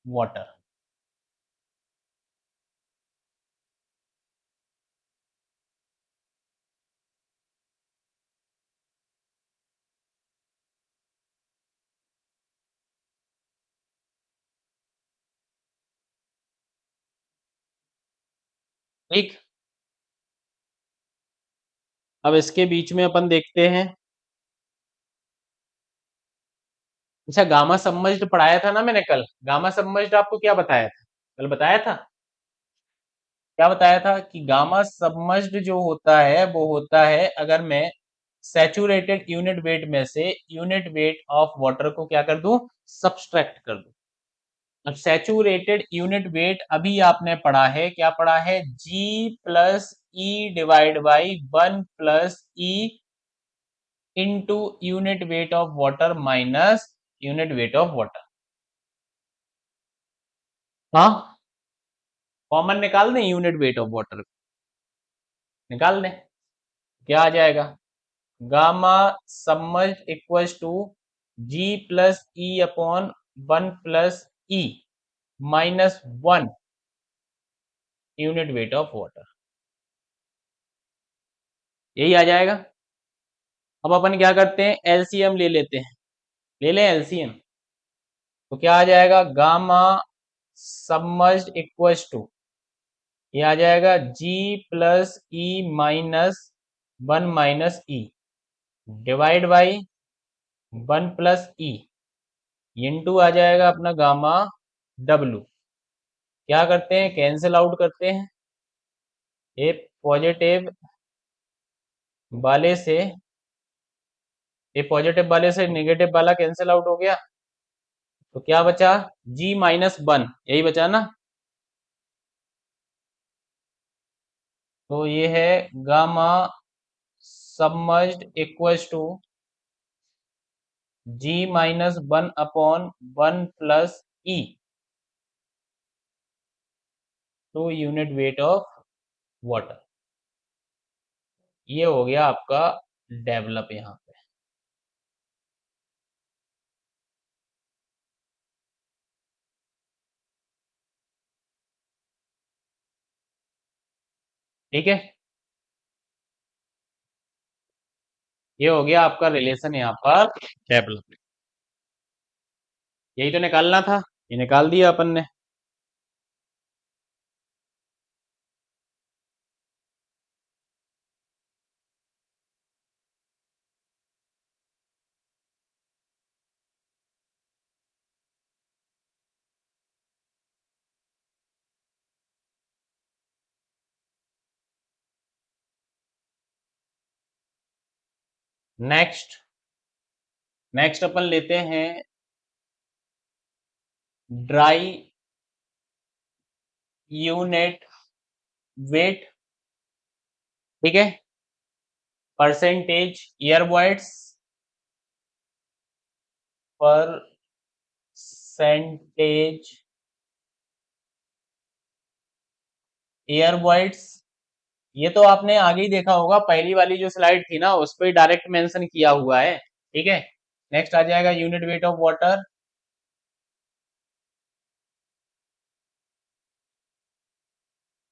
[SPEAKER 1] वाटर। ठीक, अब इसके बीच में अपन देखते हैं, अच्छा गामा सबमर्ज्ड पढ़ाया था ना मैंने कल, गामा सबमर्ज्ड आपको क्या बताया था, कल बताया था, क्या बताया था कि गामा सबमर्ज्ड जो होता है वो होता है, अगर मैं सैचुरेटेड यूनिट वेट में से यूनिट वेट ऑफ वाटर को क्या कर दूं, सब्सट्रैक्ट कर दूं। अब सैचुरेटेड यूनिट वेट अभी आपने पढ़ा है, क्या पढ़ा है, G+E divide by 1 + E into unit weight of water minus unit weight of water. हाँ, कॉमन निकाल दें, यूनिट वेट ऑफ वाटर निकाल दें, क्या आ जाएगा, gamma submerge equals to G+E upon 1 + E -1 unit weight of water, यही आ जाएगा। अब अपन क्या करते हैं, एलसीएम ले लेते हैं, ले लें एलसीएम, तो क्या आ जाएगा, गामा सबमर्ज्ड इक्वल्स टू, ये आ जाएगा G+E -1 - E divide by 1 + E into आ जाएगा अपना गामा W। क्या करते हैं, कैंसिल आउट करते हैं, ये पॉजिटिव वाले से, ये पॉजिटिव वाले से नेगेटिव वाला कैंसिल आउट हो गया, तो क्या बचा, G-1, यही बचा ना। तो ये है gamma submerged equals to G-1/1 + E to unit weight of water. ये हो गया आपका डेवलप यहाँ पे। ठीक है, ये हो गया आपका रिलेशन यहाँ पर डेवलप। यही तो निकालना था, ये निकाल दिया अपन ने। नेक्स्ट, नेक्स्ट अपन लेते हैं ड्राई यूनिट वेट। ठीक है, परसेंटेज ईयरबॉइड्स, परसेंटेज ईयरबॉइड्स। ये तो आपने आगे ही देखा होगा, पहली वाली जो स्लाइड थी ना उस पर डायरेक्ट मेंशन किया हुआ है। ठीक है, नेक्स्ट आ जाएगा unit weight of water.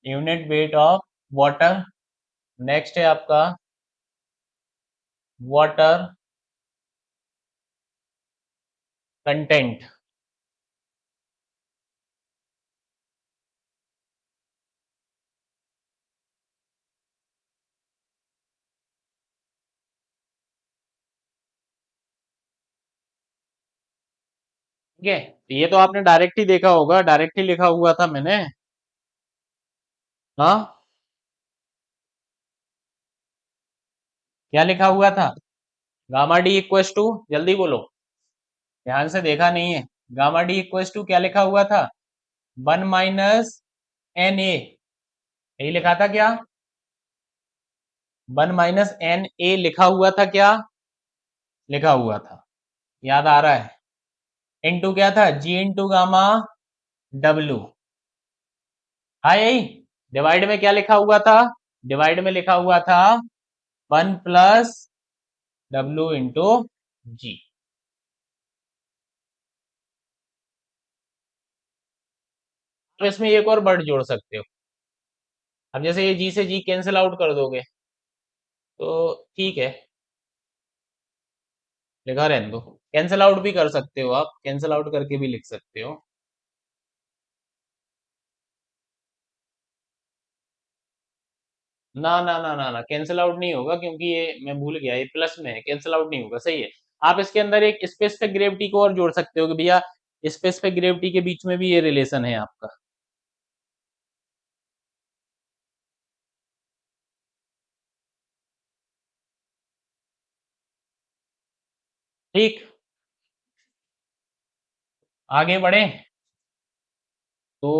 [SPEAKER 1] Unit weight of water. Next है आपका वाटर कंटेंट। ठीक है, तो ये तो आपने डायरेक्ट ही देखा होगा, डायरेक्ट ही लिखा हुआ था मैंने। हाँ, क्या लिखा हुआ था? गामा डी इक्वस टू, जल्दी बोलो, ध्यान से देखा नहीं है। गामा डी इक्वस टू क्या लिखा हुआ था? 1 - Na। यही लिखा था क्या? 1 - Na लिखा हुआ था क्या? लिखा हुआ था, याद आ रहा है। इनटू क्या था? जी इंटू गामा डब्लू। हाँ यही। डिवाइड में क्या लिखा हुआ था? डिवाइड में लिखा हुआ था 1 + W इंटू जी। तो इसमें एक और वर्ड जोड़ सकते हो। अब जैसे ये जी से जी कैंसिल आउट कर दोगे तो ठीक है, लिखा रहने दो। कैंसिल आउट भी कर सकते हो आप, कैंसिल आउट करके भी लिख सकते हो। ना ना ना ना ना, कैंसिल आउट नहीं होगा क्योंकि ये मैं भूल गया, ये प्लस में है, कैंसिल आउट नहीं होगा, सही है। आप इसके अंदर एक स्पेसिफिक ग्रेविटी को और जोड़ सकते हो कि भैया स्पेसिफिक ग्रेविटी के बीच में भी ये रिलेशन है आपका। ठीक, आगे बढ़े तो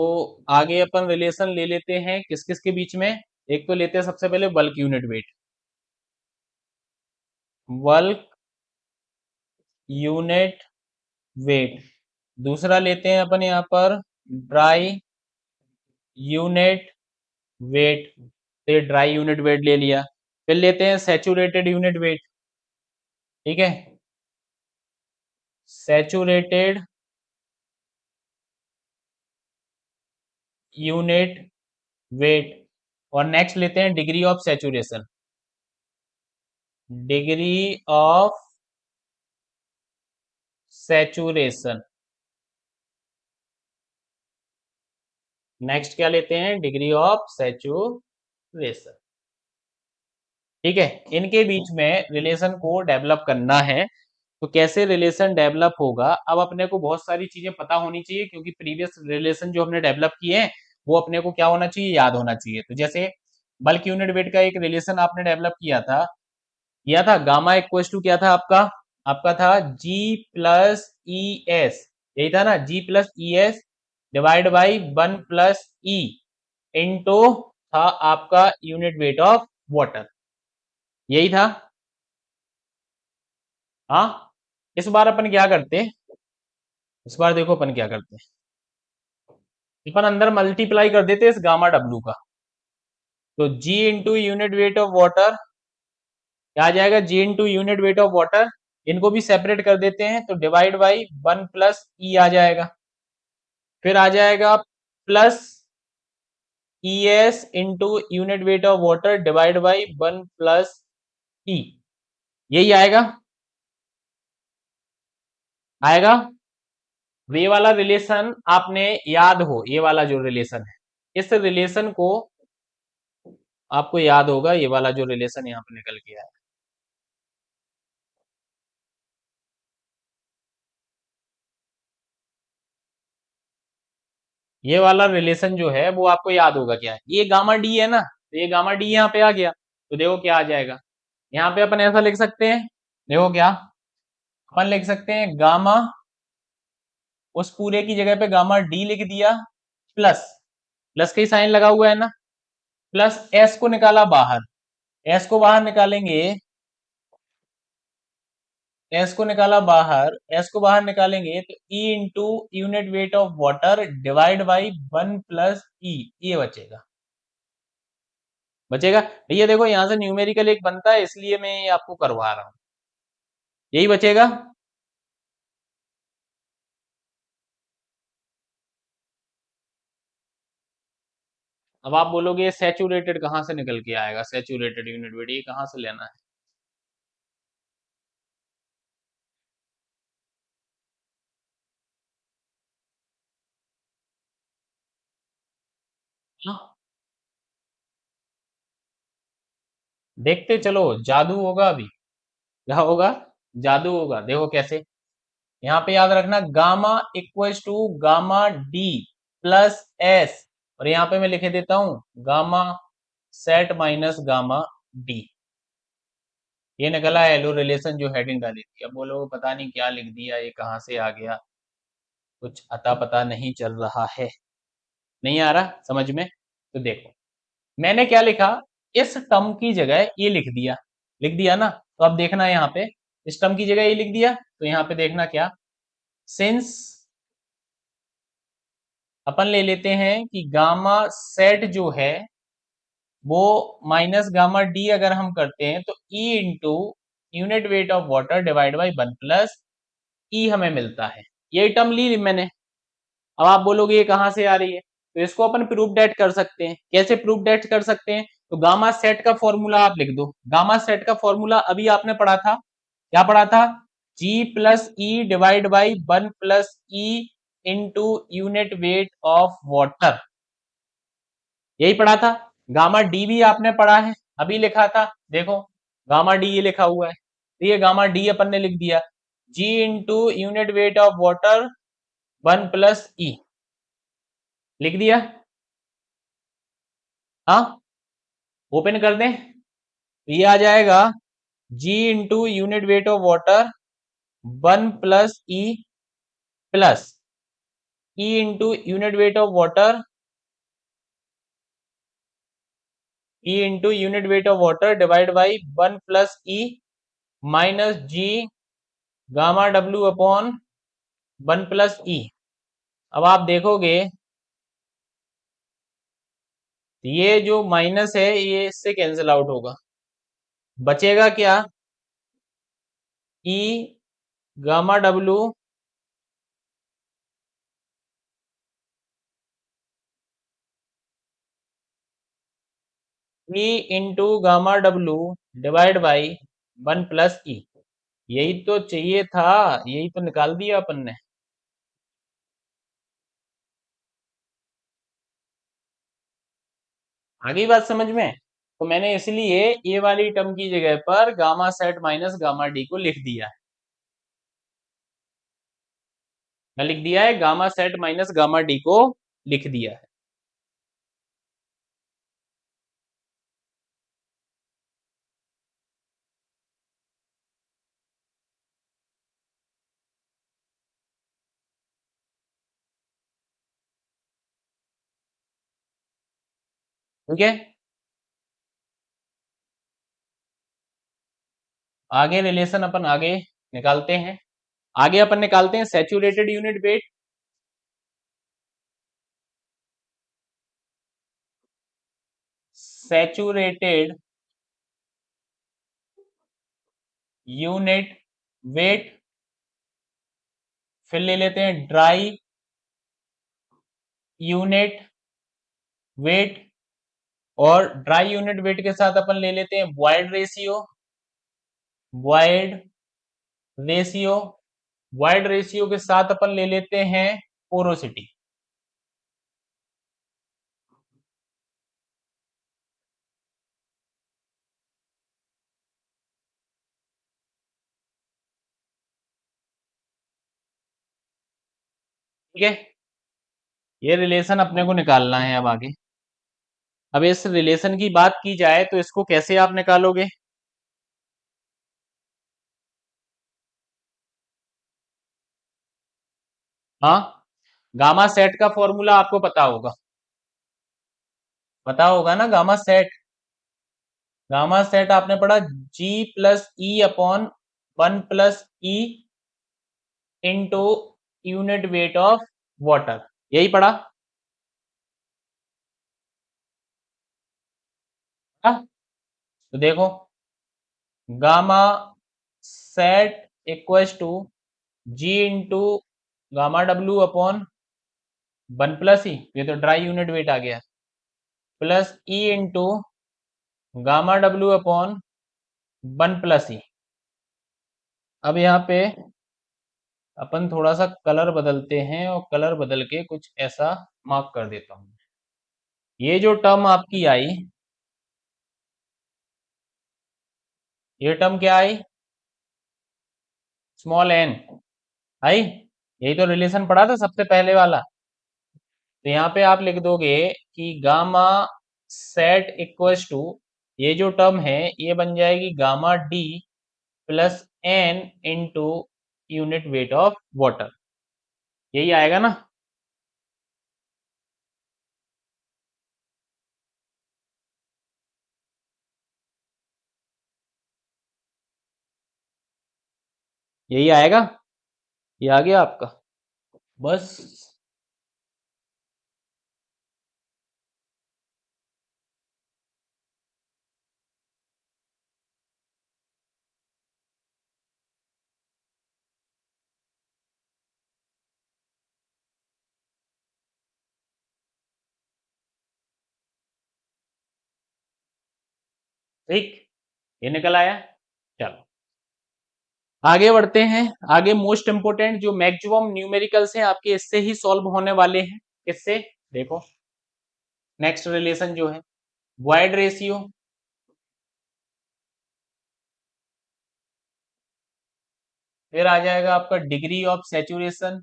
[SPEAKER 1] आगे अपन रिलेशन ले लेते हैं किस किस के बीच में। एक तो लेते हैं सबसे पहले bulk unit weight. Bulk unit wait. दूसरा लेते हैं अपन यहाँ पर ड्राई यूनिट वेट। तो ड्राई यूनिट वेट ले लिया। फिर लेते हैं सैचुरेटेड यूनिट वेट। ठीक है, सैचुरेटेड यूनिट वेट। और नेक्स्ट लेते हैं degree of saturation. Degree of saturation. Next क्या लेते हैं? Degree of saturation. ठीक है, इनके बीच में रिलेशन को डेवलप करना है। तो कैसे रिलेशन डेवलप होगा? अब अपने को बहुत सारी चीजें पता होनी चाहिए क्योंकि प्रीवियस रिलेशन जो हमने डेवलप किए हैं वो अपने को क्या होना चाहिए? याद होना चाहिए। तो जैसे बल्क यूनिट वेट का एक रिलेशन आपने डेवलप किया था गामा इक्वल टू क्या था आपका? आपका था जी प्लस ई एस। यही था ना, G plus E S divide by 1 + E into था आपका यूनिट वेट ऑफ वाटर। यही था। हाँ, इस बार अपन क्या करते हैं? इस बार देखो अपन क्या करते हैं, अपन अंदर मल्टीप्लाई कर देते हैं इस गामा डब्लू का। तो G into unit weight of water क्या आ जाएगा? G into unit weight of water. इनको भी सेपरेट कर देते हैं तो डिवाइड बाई 1 + ई आ जाएगा। फिर आ जाएगा plus ES into unit weight of water divide by 1 plus E, यही आएगा। आएगा। ये वाला रिलेशन आपने याद हो, ये वाला जो रिलेशन है, इस रिलेशन को आपको याद होगा, ये वाला जो रिलेशन यहाँ पे निकल के आया, ये वाला रिलेशन जो है वो आपको याद होगा क्या है। ये गामा डी है ना, तो ये गामा डी यहाँ पे आ गया, तो देखो क्या आ जाएगा। यहाँ पे अपन ऐसा लिख सकते हैं, देखो क्या अपन लिख सकते हैं, गामा, उस पूरे की जगह पे गामा डी लिख दिया, प्लस, प्लस का ही साइन लगा हुआ है ना, प्लस एस को निकाला बाहर, एस को बाहर निकालेंगे, एस को निकाला बाहर, एस को बाहर निकालेंगे तो E into unit weight of water divide by 1 plus E, ये बचेगा। बचेगा भैया, देखो यहां से न्यूमेरिकल एक बनता है, इसलिए मैं ये आपको करवा रहा हूं, यही बचेगा। अब आप बोलोगे सैचुरेटेड कहाँ से निकल के आएगा, सैचुरेटेड यूनिट वेट ये कहाँ से लेना है। हाँ, देखते चलो, जादू होगा अभी। क्या होगा, जादू होगा, देखो कैसे। यहाँ पे याद रखना, gamma equals to gamma d plus s, और यहाँ पे मैं लिखे देता हूं gamma sat minus gamma d, ये निकला है लो रिलेशन जो हेडिंग डाली थी। अब बोलो पता नहीं क्या लिख दिया, ये कहाँ से आ गया, कुछ अता पता नहीं चल रहा है, नहीं आ रहा समझ में। तो देखो मैंने क्या लिखा, इस टर्म की जगह ये लिख दिया, लिख दिया ना, तो अब देखना यहाँ पे, इस टर्म की जगह ये लिख दिया, तो यहाँ पे देखना क्या, सिंस अपन ले लेते हैं कि गामा सेट जो है वो माइनस गामा डी अगर हम करते हैं तो E into unit weight of water divide by 1 plus E हमें मिलता है, ये टर्म ली मैंने। अब आप बोलोगे ये कहाँ से आ रही है, तो इसको अपन प्रूफ डेट कर सकते हैं। कैसे प्रूफ डेट कर सकते हैं, तो गामा सेट का फॉर्मूला आप लिख दो, गामा सेट का फॉर्मूला अभी आपने पढ़ा था, क्या पढ़ा था, G plus E divide by 1 plus E into unit weight of water, यही पढ़ा था। गामा डी भी आपने पढ़ा है, अभी लिखा था, देखो गामा डी ये लिखा हुआ है, तो ये गामा डी अपन ने लिख दिया, G into unit weight of water 1 plus E, लिख दिया। हाँ, ओपन कर दें, तो ये आ जाएगा G into unit weight of water 1 plus E plus E into unit weight of water, E into unit weight of water divide by 1 plus E minus G gamma W upon 1 plus E. अब आप देखोगे ये जो minus है ये इससे cancel out होगा, बचेगा क्या, E gamma W E into gamma W divide by 1 plus E, यही तो चाहिए था, यही तो निकाल दिया अपन ने। आ गई बात समझ में, तो मैंने इसलिए ये वाली टर्म की जगह पर gamma sat minus gamma D को लिख दिया है, मैं लिख दिया है gamma sat minus gamma D को लिख दिया है। ठीक है, आगे रिलेशन अपन आगे निकालते हैं, आगे अपन निकालते हैं saturated unit weight, saturated unit weight, फिर ले लेते हैं ड्राई यूनिट वेट, और ड्राई यूनिट वेट के साथ अपन ले लेते हैं वॉइड रेशियो वॉइड रेशियो के साथ अपन ले लेते हैं पोरोसिटी। ठीक है, ये रिलेशन अपने को निकालना है अब आगे। अब इस रिलेशन की बात की जाए तो इसको कैसे आप निकालोगे? हाँ, गामा सेट का फॉर्मूला आपको पता होगा ना। गामा सेट आपने पढ़ा, G plus E upon 1 plus E into unit weight of water, यही पढ़ा। हाँ? तो देखो, gamma sat equals to G into gamma W upon 1 plus E, ये तो ड्राई यूनिट वेट आ गया, प्लस ई into gamma W upon 1 plus E. अब यहाँ पे अपन थोड़ा सा कलर बदलते हैं और कलर बदल के कुछ ऐसा मार्क कर देता हूँ। ये जो टर्म आपकी आई, ये टर्म क्या आई? स्मॉल एन आई। यही तो रिलेशन पढ़ा था सबसे पहले वाला। तो यहाँ पे आप लिख दोगे कि गामा सेट इक्वल्स टू, ये जो टर्म है ये बन जाएगी gamma d plus n into unit weight of water, यही आएगा ना। यही आएगा, ये आ गया आपका। बस, ठीक, ये निकल आया। चलो आगे बढ़ते हैं। आगे मोस्ट इंपोर्टेंट जो मैक्सिमम न्यूमेरिकल्स हैं आपके, इससे ही सॉल्व होने वाले हैं। इससे देखो, नेक्स्ट रिलेशन जो है वॉइड रेशियो, फिर आ जाएगा आपका degree of saturation,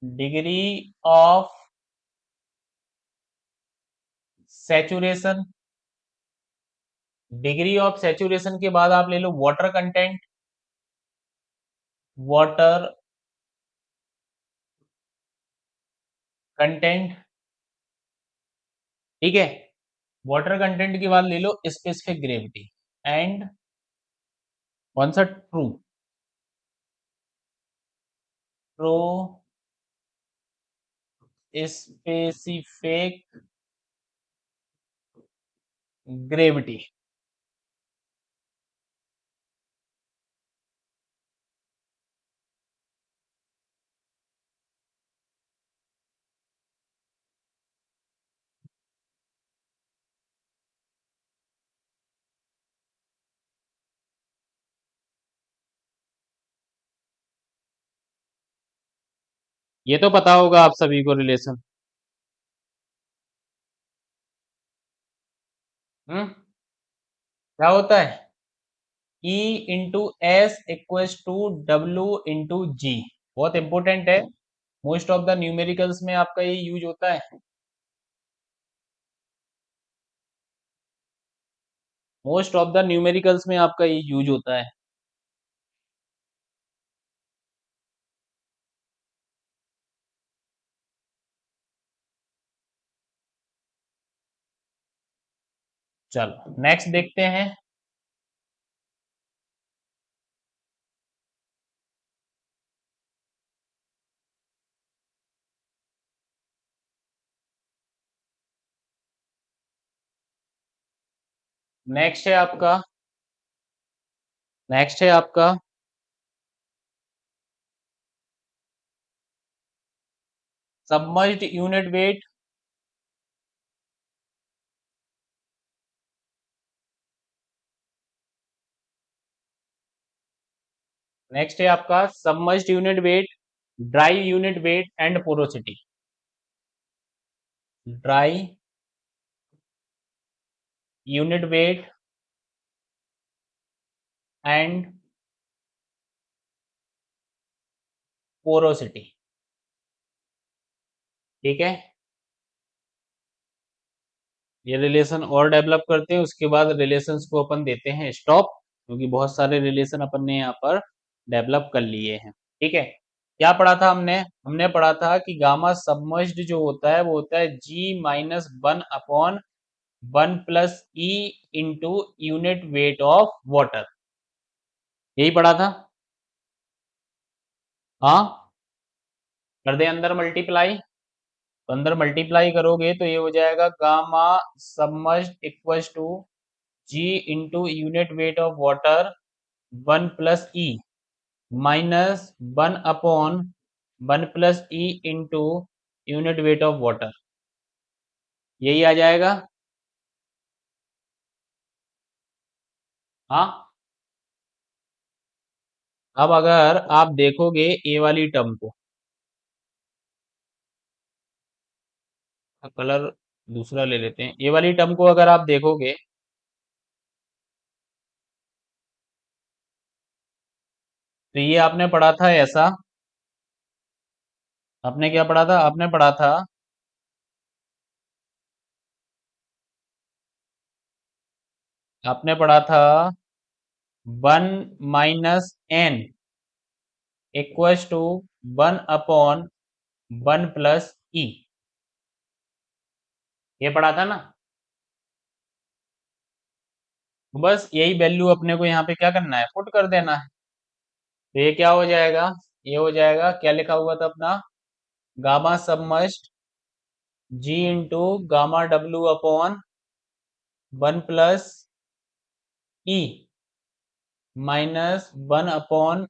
[SPEAKER 1] degree of saturation, degree of saturation के बाद आप ले लो वाटर कंटेंट, वाटर कंटेंट। ठीक है, वाटर कंटेंट के बाद ले लो स्पेसिफिक ग्रेविटी एंड कौन सा, ट्रू, ट्रू स्पेसिफिक ग्रेविटी। ये तो पता होगा आप सभी को रिलेशन। क्या होता है? E into S equals to W into G. बहुत इंपॉर्टेंट है, मोस्ट ऑफ द न्यूमेरिकल्स में आपका ये यूज होता है। मोस्ट ऑफ द न्यूमेरिकल्स में आपका ये यूज होता है। चलो नेक्स्ट देखते हैं। नेक्स्ट है आपका नेक्स्ट है आपका सबमर्ज्ड यूनिट वेट नेक्स्ट है आपका submerged unit weight, dry unit wait and porosity. Dry unit wait and porosity. ठीक है, ये रिलेशन और डेवलप करते हैं, उसके बाद रिलेशंस को अपन देते हैं स्टॉप, क्योंकि बहुत सारे रिलेशन अपन ने यहाँ पर डेवलप कर लिए हैं। ठीक है, क्या पढ़ा था हमने? हमने पढ़ा था कि गामा सबमर्ज्ड जो होता है वो होता है G-1/1 + E into unit weight of water. यही पढ़ा था। हाँ, कर दे अंदर मल्टीप्लाई, तो अंदर मल्टीप्लाई करोगे तो ये हो जाएगा gamma submerged equals to G into unit weight of water 1 + E -1/1 + E into unit weight of water, यही आ जाएगा। हाँ, अब अगर आप देखोगे ए वाली टर्म को, कलर दूसरा ले लेते हैं, ए वाली टर्म को अगर आप देखोगे तो ये आपने पढ़ा था ऐसा। आपने क्या पढ़ा था? आपने पढ़ा था आपने पढ़ा था 1 - n इक्वल्स टू 1/1 + E। ये पढ़ा था ना? बस यही वैल्यू अपने को यहाँ पे क्या करना है, पुट कर देना है। तो ये क्या हो जाएगा? ये हो जाएगा, क्या लिखा हुआ था अपना, gamma submerged G into gamma W/1 + E -1/1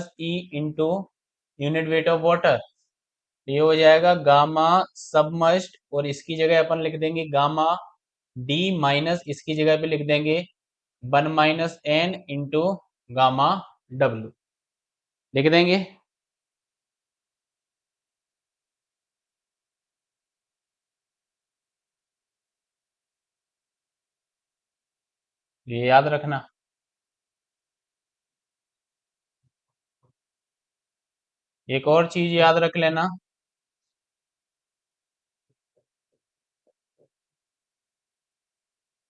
[SPEAKER 1] + E into unit weight of water. ये हो जाएगा गामा सबमर्ज्ड, और इसकी जगह अपन लिख देंगे गामा D माइनस, इसकी जगह पे लिख देंगे 1 - n इंटू गामा W, लिख देंगे। ये याद रखना। एक और चीज याद रख लेना,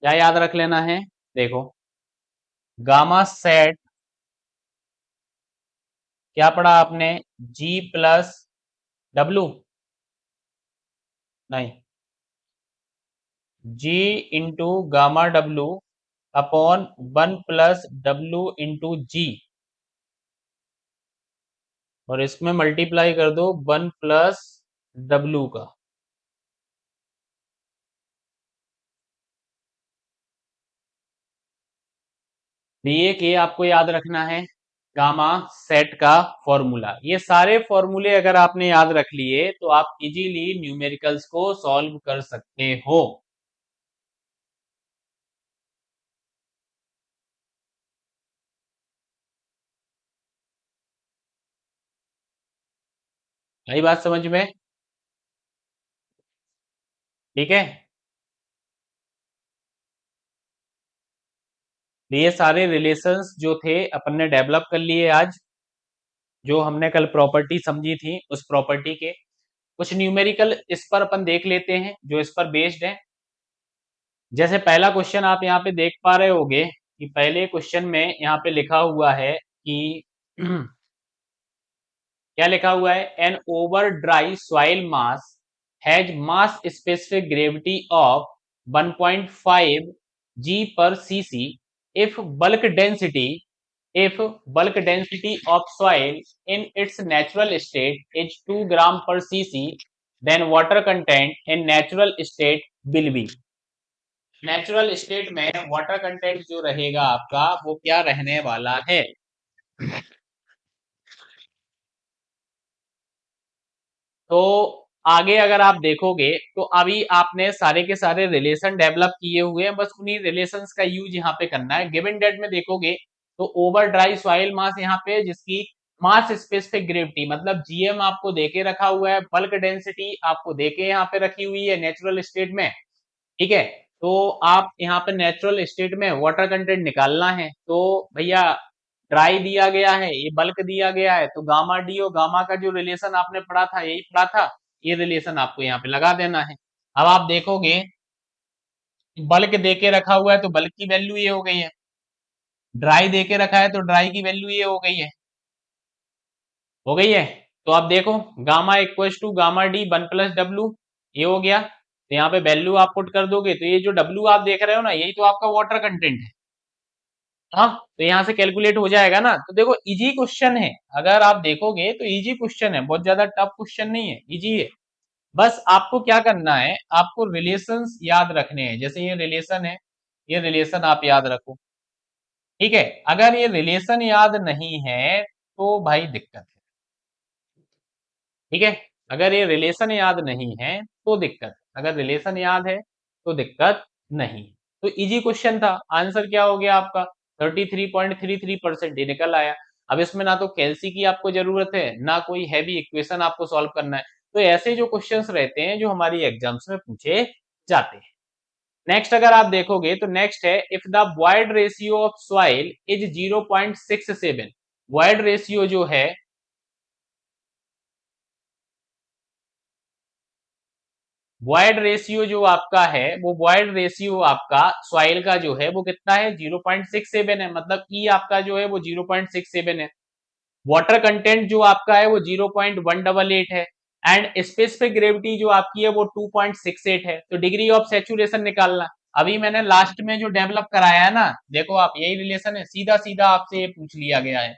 [SPEAKER 1] क्या याद रख लेना है? देखो, गामा सेट क्या पढ़ा आपने? G+W, नहीं, G into gamma W/1 + W into G, और इसमें मल्टीप्लाई कर दो 1 + W का। ये आपको याद रखना है गामा सेट का फॉर्मूला। ये सारे फॉर्मूले अगर आपने याद रख लिए तो आप इजीली न्यूमेरिकल्स को सॉल्व कर सकते हो। आई बात समझ में? ठीक है, तो ये सारे रिलेशंस जो थे अपन ने डेवलप कर लिए आज, जो हमने कल प्रॉपर्टी समझी थी उस प्रॉपर्टी के कुछ न्यूमेरिकल इस पर अपन देख लेते हैं जो इस पर बेस्ड है। जैसे पहला क्वेश्चन आप यहाँ पे देख पा रहे होगे कि पहले क्वेश्चन में यहाँ पे लिखा हुआ है कि क्या लिखा हुआ है, an over dry soil mass has mass specific gravity of 1.5 g/cc if bulk density if bulk density of soil in its natural state is 2 g/cc, then water content in natural state will be। Natural state में water content जो रहेगा आपका वो क्या रहने वाला है? तो आगे अगर आप देखोगे तो अभी आपने सारे के सारे रिलेशन डेवलप किए हुए हैं, बस उन्हीं रिलेशंस का यूज यहाँ पे करना है। गिवन डेट में देखोगे तो ओवर ड्राई सॉइल मास यहाँ पे जिसकी मास स्पेसिफिक ग्रेविटी मतलब जीएम आपको देके रखा हुआ है, बल्क डेंसिटी आपको देके यहाँ पे रखी हुई है नेचुरल स्टेट में, ठीक है। तो आप यहाँ पे नेचुरल स्टेट में वाटर कंटेंट निकालना है, तो भैया ड्राई दिया गया है, ये बल्क दिया गया है, तो गामा डी और गामा का जो रिलेशन आपने पढ़ा था यही पढ़ा था, ये रिलेशन आपको यहाँ पे लगा देना है। अब आप देखोगे बल्क देके रखा हुआ है तो बल्क की वैल्यू ये हो गई है, ड्राई देके रखा है तो ड्राई की वैल्यू ये हो गई है, हो गई है। तो आप देखो gamma equal to gamma D 1+W, ये हो गया। तो यहाँ पे वैल्यू आप पुट कर दोगे तो ये जो W आप देख रहे हो ना यही तो आपका वाटर कंटेंट है। हाँ, तो यहाँ से कैलकुलेट हो जाएगा ना। तो देखो इजी क्वेश्चन है, अगर आप देखोगे तो इजी क्वेश्चन है, बहुत ज्यादा टफ क्वेश्चन नहीं है, इजी है। बस आपको क्या करना है, आपको रिलेशंस याद रखने हैं। जैसे ये रिलेशन है, ये रिलेशन आप याद रखो, ठीक है। अगर ये रिलेशन याद नहीं है तो भाई दिक्कत है, ठीक है। अगर ये रिलेशन याद नहीं है तो दिक्कत है, अगर रिलेशन याद है तो दिक्कत नहीं। तो इजी क्वेश्चन था, आंसर क्या हो गया आपका 33.33% ही निकल आया। अब इसमें ना तो कैलसी की आपको जरूरत है ना कोई हैवी इक्वेशन आपको सॉल्व करना है। तो ऐसे जो क्वेश्चंस रहते हैं जो हमारी एग्जाम्स में पूछे जाते हैं। नेक्स्ट अगर आप देखोगे तो नेक्स्ट है if the void ratio of soil is 0.67, void ratio जो है, वॉइड रेशियो जो आपका है वो वॉइड रेशियो आपका सॉइल का जो है वो कितना है 0.67 है, मतलब ई आपका जो है वो 0.67 है। वाटर कंटेंट जो आपका है वो 0.188 है एंड स्पेसिफिक ग्रेविटी जो आपकी है वो 2.68 है। तो डिग्री ऑफ सेचुरेशन निकालना, अभी मैंने लास्ट में जो डेवलप कराया है ना, देखो आप यही रिलेशन है, सीधा सीधा आपसे ये पूछ लिया गया है।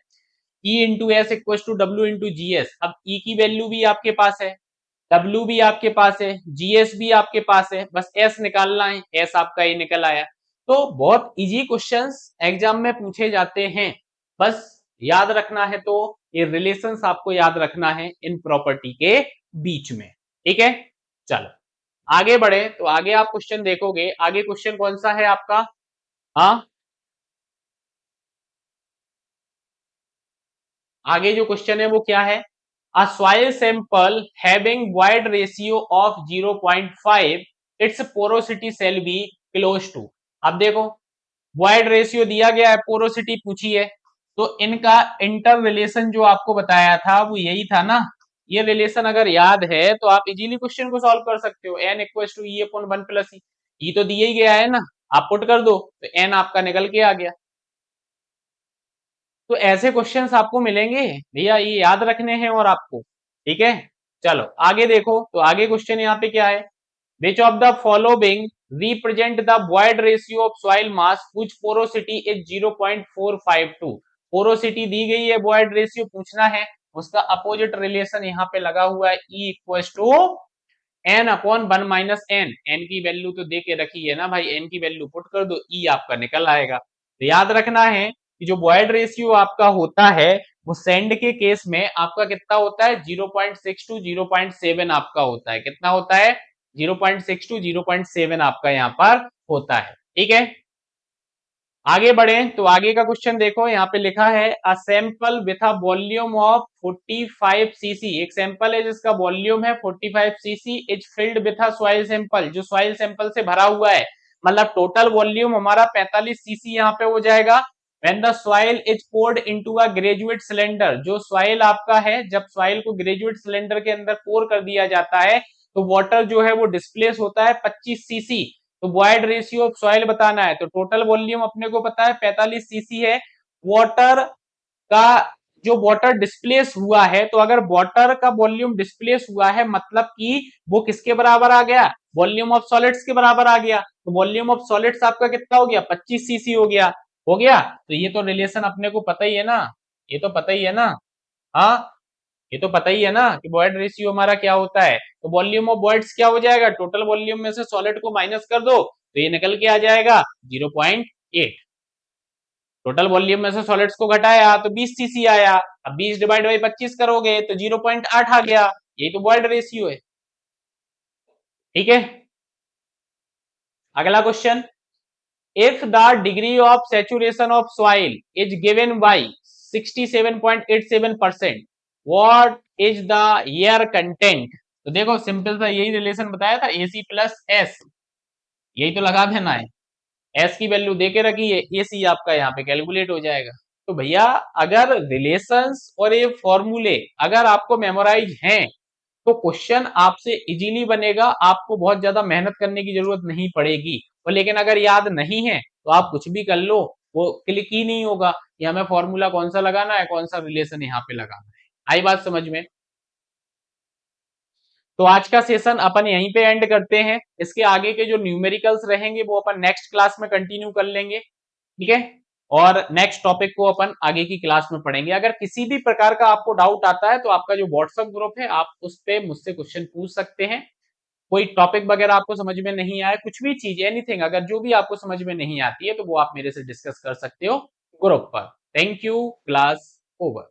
[SPEAKER 1] E into S equal to W into G S. अब E की वैल्यू भी आपके पास है, W भी आपके पास है, GS भी आपके पास है, बस S निकालना है, S आपका ये निकल आया। तो बहुत इजी क्वेश्चंस एग्जाम में पूछे जाते हैं, बस याद रखना है। तो ये रिलेशंस आपको याद रखना है इन प्रॉपर्टी के बीच में, ठीक है। चलो आगे बढ़े, तो आगे आप क्वेश्चन देखोगे, आगे क्वेश्चन कौन सा है आपका, हाँ आगे जो क्वेश्चन है वो क्या है, a soil sample having wide ratio of 0.5 its porosity shall be close to। अब देखो वाइड रेशियो दिया गया है, पोरोसिटी पूछी है, तो इनका इंटर रिलेशन जो आपको बताया था वो यही था ना। ये रिलेशन अगर याद है तो आप इजीली क्वेश्चन को सॉल्व कर सकते हो, n equal to E upon 1+e, E तो दिया ही गया है ना, आप पुट कर दो तो n आपका निकल के आ गया। तो ऐसे क्वेश्चंस आपको मिलेंगे भैया, ये याद रखने हैं और आपको, ठीक है। चलो आगे देखो, तो आगे क्वेश्चन यहाँ पे क्या है, which of the following represent the void ratio of soil mass which porosity is 0.452। Porosity दी गई है, वॉइड रेशियो पूछना है, उसका अपोजिट रिलेशन यहाँ पे लगा हुआ है, E equal to N upon 1 - n, की वैल्यू तो दे के रखी है ना भाई, n की वैल्यू पुट कर दो, E आपका निकल आएगा। तो याद रखना है कि जो बॉयड रेशियो आपका होता है वो सेंड के केस में आपका कितना होता है 0.6 टू 0.7 आपका होता है, कितना होता है 0.6 टू 0.7 आपका यहाँ पर होता है, ठीक है। आगे बढ़े, तो आगे का क्वेश्चन देखो, यहाँ पे लिखा है a sample with a volume of 45 CC, एक सैंपल है जिसका वॉल्यूम है 45 CC is filled with a soil sample, जो सॉइल सैंपल से भरा हुआ है, मतलब टोटल वॉल्यूम हमारा 45 सीसी यहाँ पे हो जाएगा। When the soil is poured into a graduate cylinder, जो सॉइल आपका है जब सॉइल को ग्रेजुएट सिलेंडर के अंदर पोर कर दिया जाता है तो वाटर जो है वो डिस्प्लेस होता है 25 सीसी। तो वॉइड रेशियो ऑफ सॉइल बताना है, तो टोटल वॉल्यूम अपने को पता है 45 सीसी है, वाटर का जो वाटर डिस्प्लेस हुआ है, तो अगर वाटर का वॉल्यूम डिस्प्लेस हुआ है मतलब कि वो किसके बराबर आ गया, वॉल्यूम ऑफ सॉलिड्स के बराबर आ गया। तो वॉल्यूम ऑफ सॉलिड्स आपका कितना हो गया 25 सीसी हो गया, हो गया। तो ये तो रिलेशन अपने को पता ही है ना, ये तो पता ही है ना, हाँ ये तो पता ही है ना कि वॉइड रेशियो हमारा क्या होता है। तो वॉल्यूम ऑफ वॉइड्स क्या हो जाएगा, टोटल वॉल्यूम में से सॉलिड को माइनस कर दो तो ये निकल के आ जाएगा 0.8। टोटल वॉल्यूम में से सॉलिड्स को घटाया तो 20 सीसी आया, अब 20 डिवाइड बाई 25 करोगे तो 0.8 आ गया, यही तो वॉइड रेशियो है, ठीक है। अगला question, if the degree of saturation of soil is given by 67.87%, what is the air content? तो देखो सिंपल सा यही रिलेशन बताया था, AC प्लस एस, यही तो लगा देना है। एस की वैल्यू देके रखी है, AC आपका यहाँ पे कैलकुलेट हो जाएगा। तो भैया अगर रिलेशंस और ये फॉर्मूले अगर आपको मेमोराइज हैं तो क्वेश्चन आपसे इजीली बनेगा, आपको बहुत ज्यादा मेहनत करने की जरूरत नहीं पड़ेगी। और लेकिन अगर याद नहीं है तो आप कुछ भी कर लो, वो क्लिक ही नहीं होगा कि हमें फॉर्मूला कौन सा लगाना है, कौन सा रिलेशन यहाँ पे लगाना है। आई बात समझ में? तो आज का सेशन अपन यहीं पे एंड करते हैं, इसके आगे के जो न्यूमेरिकल्स रहेंगे वो अपन नेक्स्ट क्लास में कंटिन्यू कर लेंगे, ठीक है। और नेक्स्ट टॉपिक को अपन आगे की क्लास में पढ़ेंगे। अगर किसी भी प्रकार का आपको डाउट आता है तो आपका जो व्हाट्सएप ग्रुप है आप उस पर मुझसे क्वेश्चन पूछ सकते हैं। कोई टॉपिक वगैरह आपको समझ में नहीं आया, कुछ भी चीज एनीथिंग अगर जो भी आपको समझ में नहीं आती है तो वो आप मेरे से डिस्कस कर सकते हो ग्रुप पर। Thank you, class over.